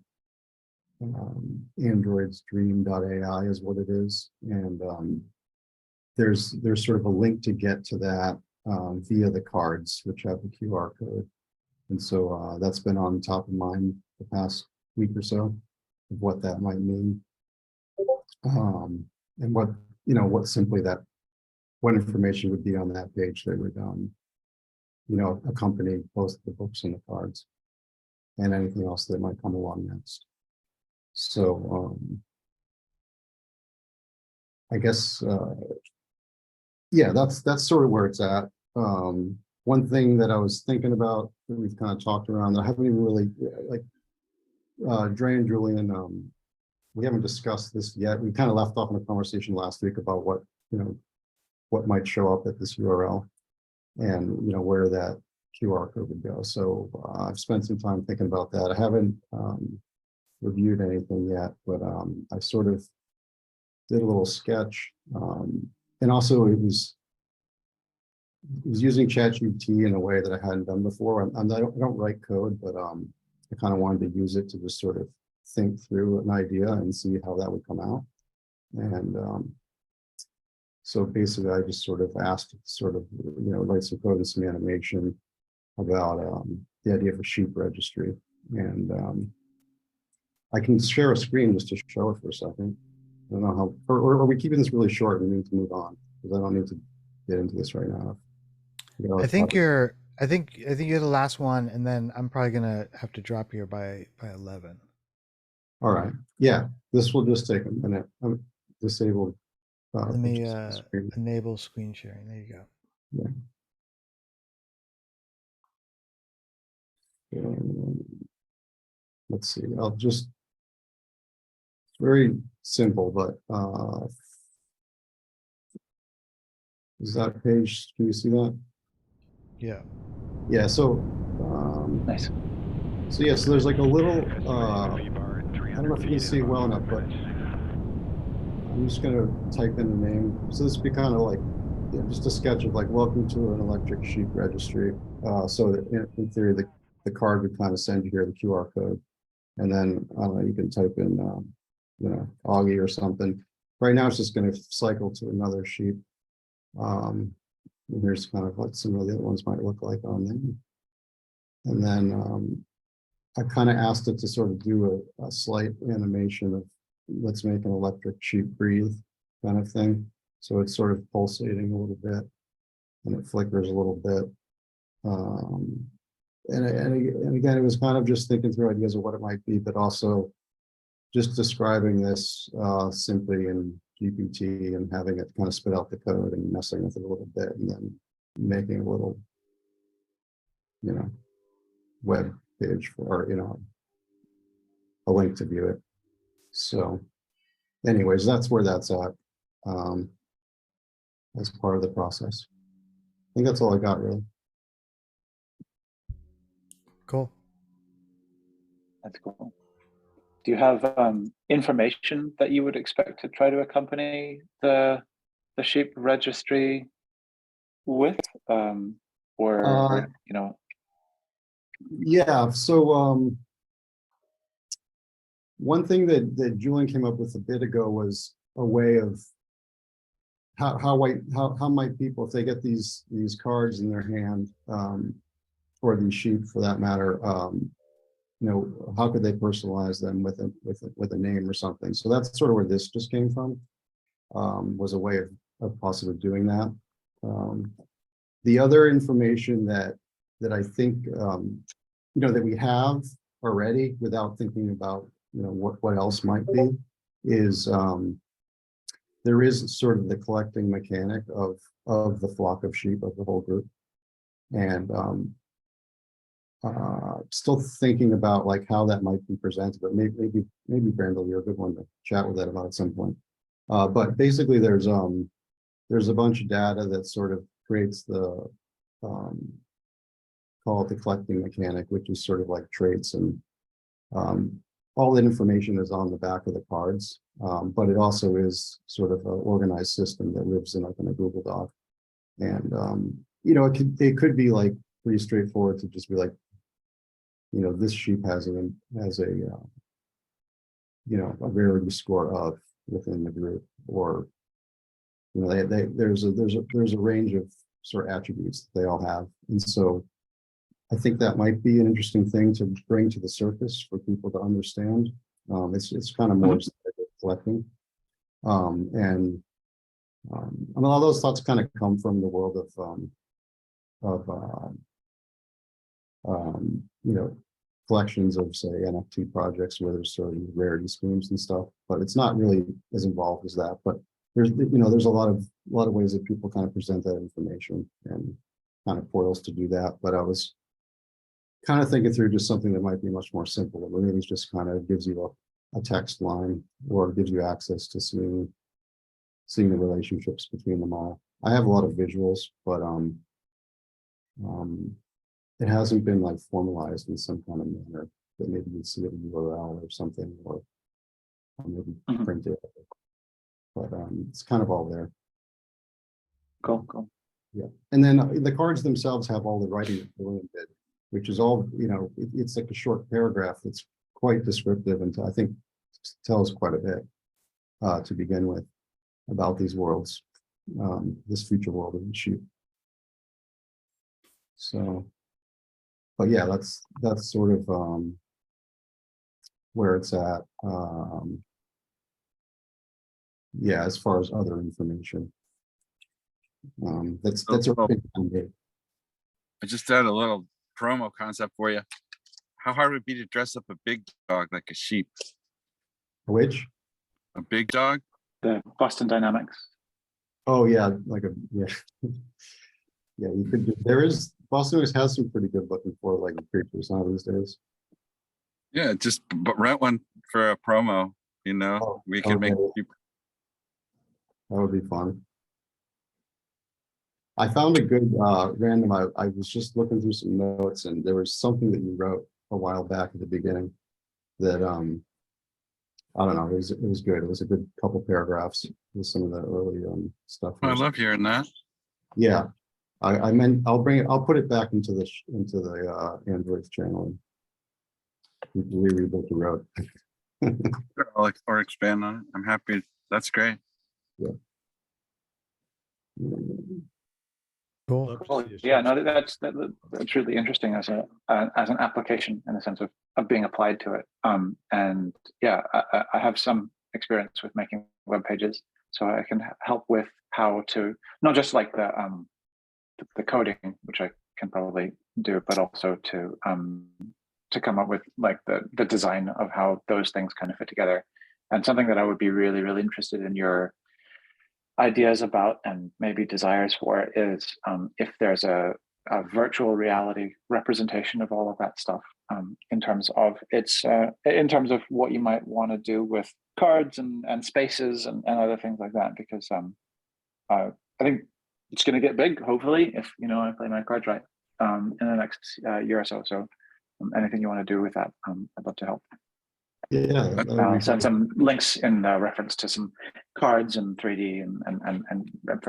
[SPEAKER 8] androidsdream.ai is what it is. And there's sort of a link to get to that via the cards, which have the QR code. And so that's been on top of mind the past week or so of what that might mean. And what information would be on that page that would, accompany both the books and the cards and anything else that might come along next. So I guess, yeah, that's sort of where it's at. One thing that I was thinking about that we've kind of talked around that I haven't even really, like, Dre and Julian, we haven't discussed this yet. We kind of left off in a conversation last week about what might show up at this URL and, where that QR code would go. So I've spent some time thinking about that. I haven't reviewed anything yet, but I sort of did a little sketch. And also it was using ChatGPT in a way that I hadn't done before. I don't write code, but I kind of wanted to use it to just sort of think through an idea and see how that would come out. And so basically I just sort of asked it to sort of, write some code and some animation about the idea of a sheep registry. And I can share a screen just to show it for a second. I don't know how, or are we keeping this really short and we need to move on? Because I don't need to get into this right now.
[SPEAKER 1] I think you're. I think you're the last one, and then I'm probably gonna have to drop here by 11.
[SPEAKER 8] All right. Yeah, this will just take a minute. I'm disabled.
[SPEAKER 1] Let me enable screen sharing. There you go.
[SPEAKER 8] Yeah. Let's see. I'll just. It's very simple, but is that page? Can you see that?
[SPEAKER 1] Yeah.
[SPEAKER 8] Yeah. So.
[SPEAKER 4] Nice.
[SPEAKER 8] So yeah. So there's like a little. I don't know if you can see it well enough, but I'm just gonna type in the name. So this would be kind of like, just a sketch of like, welcome to an electric sheep registry. So that in theory, the card would kind of send you here the QR code, and then you can type in, Augie or something. Right now, it's just going to cycle to another sheep. And here's kind of what some of the other ones might look like on there. And then I kind of asked it to sort of do a slight animation of let's make an electric sheep breathe kind of thing. So it's sort of pulsating a little bit and it flickers a little bit. And again, it was kind of just thinking through ideas of what it might be, but also just describing this simply in GPT and having it kind of spit out the code and messing with it a little bit and then making a little, web page for, a link to view it. So anyways, that's where that's at as part of the process. I think that's all I got really.
[SPEAKER 1] Cool.
[SPEAKER 4] That's cool. Do you have information that you would expect to try to accompany the sheep registry with,
[SPEAKER 8] Yeah. So one thing that Julian came up with a bit ago was a way of how might people, if they get these cards in their hand, or these sheep for that matter, how could they personalize them with a name or something? So that's sort of where this just came from, was a way of possibly doing that. The other information that I think that we have already without thinking about what else might be is there is sort of the collecting mechanic of the flock of sheep of the whole group, and still thinking about like how that might be presented, but maybe Brandel, you're a good one to chat with that about at some point. But basically there's a bunch of data that sort of creates the call it the collecting mechanic, which is sort of like traits, and all that information is on the back of the cards, but it also is sort of an organized system that lives in a Google Doc, and it could be like pretty straightforward to just be like, this sheep has a rarity score of within the group, or there's a range of sort of attributes that they all have, and so I think that might be an interesting thing to bring to the surface for people to understand. It's kind of more collecting, and I mean, all those thoughts kind of come from the world of collections of, say, NFT projects where there's sort of rarity schemes and stuff, but it's not really as involved as that. But there's a lot of ways that people kind of present that information and kind of portals to do that. But I was kind of thinking through just something that might be much more simple, or maybe it just kind of gives you a text line, or gives you access to seeing the relationships between them all. I have a lot of visuals, but it hasn't been like formalized in some kind of manner that maybe you'd see a URL or something, or maybe print it. But it's kind of all there.
[SPEAKER 4] Cool.
[SPEAKER 8] Yeah, and then the cards themselves have all the writing that Julian did, which is all, it's like a short paragraph that's quite descriptive, and I think tells quite a bit to begin with about these worlds, this future world of the sheep. So but yeah, that's sort of where it's at. Yeah, as far as other information. That's
[SPEAKER 11] Oh,
[SPEAKER 8] everything.
[SPEAKER 11] I just had a little promo concept for you. How hard would it be to dress up a big dog like a sheep?
[SPEAKER 8] Which?
[SPEAKER 11] A big dog?
[SPEAKER 4] The Boston Dynamics.
[SPEAKER 8] Oh yeah, like a yeah. Yeah, you could do, Boston has some pretty good looking for creatures now these days.
[SPEAKER 11] Yeah, just rent one for a promo, you know.
[SPEAKER 8] Oh,
[SPEAKER 11] We could make
[SPEAKER 8] that would be fun. I found a good random. I was just looking through some notes, and there was something that you wrote a while back at the beginning that I don't know. It was good. It was a good couple paragraphs with some of the early stuff.
[SPEAKER 11] I love hearing that.
[SPEAKER 8] Yeah, I meant I'll bring it. I'll put it back into the Android channel. And reread what you wrote.
[SPEAKER 11] or expand on it. I'm happy. That's great.
[SPEAKER 8] Yeah.
[SPEAKER 1] Cool.
[SPEAKER 4] Well, yeah, no, that's really interesting as an application in the sense of being applied to it. And yeah, I have some experience with making web pages, so I can help with how to not just like the coding, which I can probably do, but also to come up with like the design of how those things kind of fit together. And something that I would be really, really interested in your ideas about and maybe desires for is if there's a virtual reality representation of all of that stuff in terms of what you might want to do with cards and spaces and other things like that, because I think it's going to get big, hopefully, if I play my cards right in the next year or so. So anything you want to do with that, I'd love to help.
[SPEAKER 8] Yeah,
[SPEAKER 4] send some links in reference to some cards and 3D and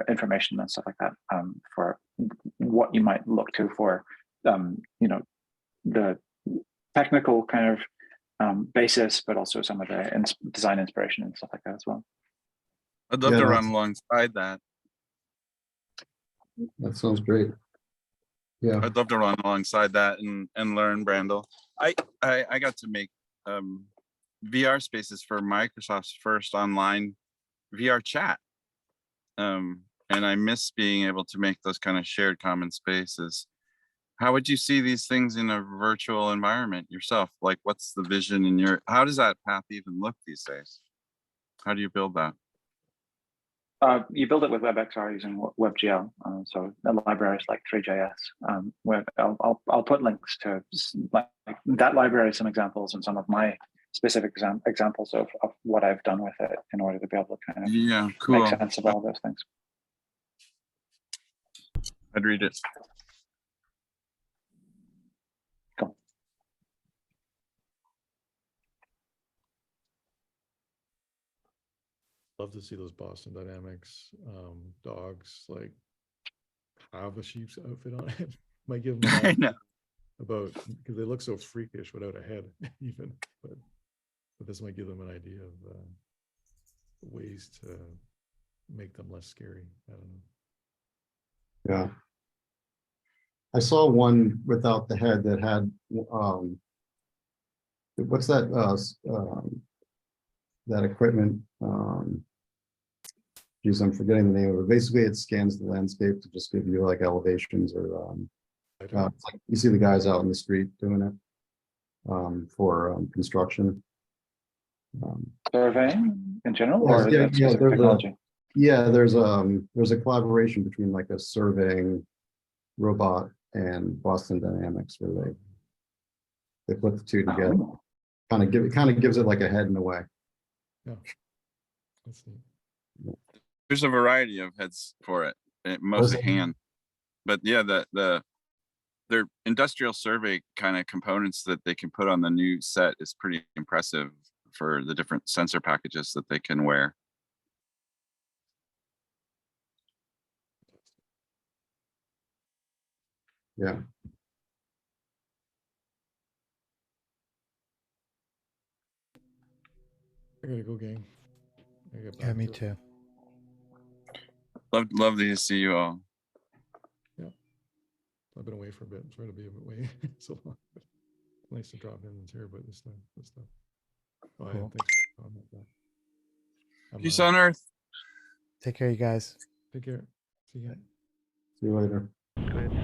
[SPEAKER 4] information and stuff like that for what you might look to for the technical kind of basis, but also some of the design inspiration and stuff like that as well.
[SPEAKER 11] I'd love to run alongside that.
[SPEAKER 8] That sounds great. Yeah,
[SPEAKER 11] I'd love to run alongside that and learn Brandel. I got to make VR spaces for Microsoft's first online VR chat. And I miss being able to make those kind of shared common spaces. How would you see these things in a virtual environment yourself? Like, what's the vision in how does that path even look these days? How do you build that?
[SPEAKER 4] You build it with WebXR using WebGL. So the libraries like 3JS. Where I'll put links to like that library, some examples, and some of my specific examples of what I've done with it in order to be able to kind of make sense of all of those things.
[SPEAKER 11] I'd read it.
[SPEAKER 4] Cool.
[SPEAKER 15] Love to see those Boston Dynamics dogs like have a sheep's outfit on it. Might give them
[SPEAKER 11] I know.
[SPEAKER 15] about because they look so freakish without a head even, but this might give them an idea of ways to make them less scary. I don't know.
[SPEAKER 8] Yeah. I saw one without the head that had what's that that equipment? Geez, I'm forgetting the name of it. Basically, it scans the landscape to just give you like elevations or like you see the guys out in the street doing it for construction.
[SPEAKER 4] Surveying in general,
[SPEAKER 8] Yes,
[SPEAKER 4] or is it specific technology?
[SPEAKER 8] There's a collaboration between like a surveying robot and Boston Dynamics where they put the two together. Kind of gives it like a head in a way.
[SPEAKER 15] Yeah. That's neat.
[SPEAKER 11] There's a variety of heads for it, mostly hand. But yeah, their industrial survey kind of components that they can put on the new set is pretty impressive for the different sensor packages that they can wear.
[SPEAKER 8] Yeah.
[SPEAKER 15] I gotta go, gang.
[SPEAKER 1] Yeah, me too.
[SPEAKER 11] Love to see you all.
[SPEAKER 15] Yeah. I've been away for a bit. I'm sorry to be a bit away so long. But nice to drop in and hear about this stuff. Oh, yeah,
[SPEAKER 1] Cool.
[SPEAKER 15] thanks for talking about that.
[SPEAKER 11] Peace on earth.
[SPEAKER 1] Take care, you guys.
[SPEAKER 15] Take care. See ya.
[SPEAKER 8] See you later.
[SPEAKER 1] Good.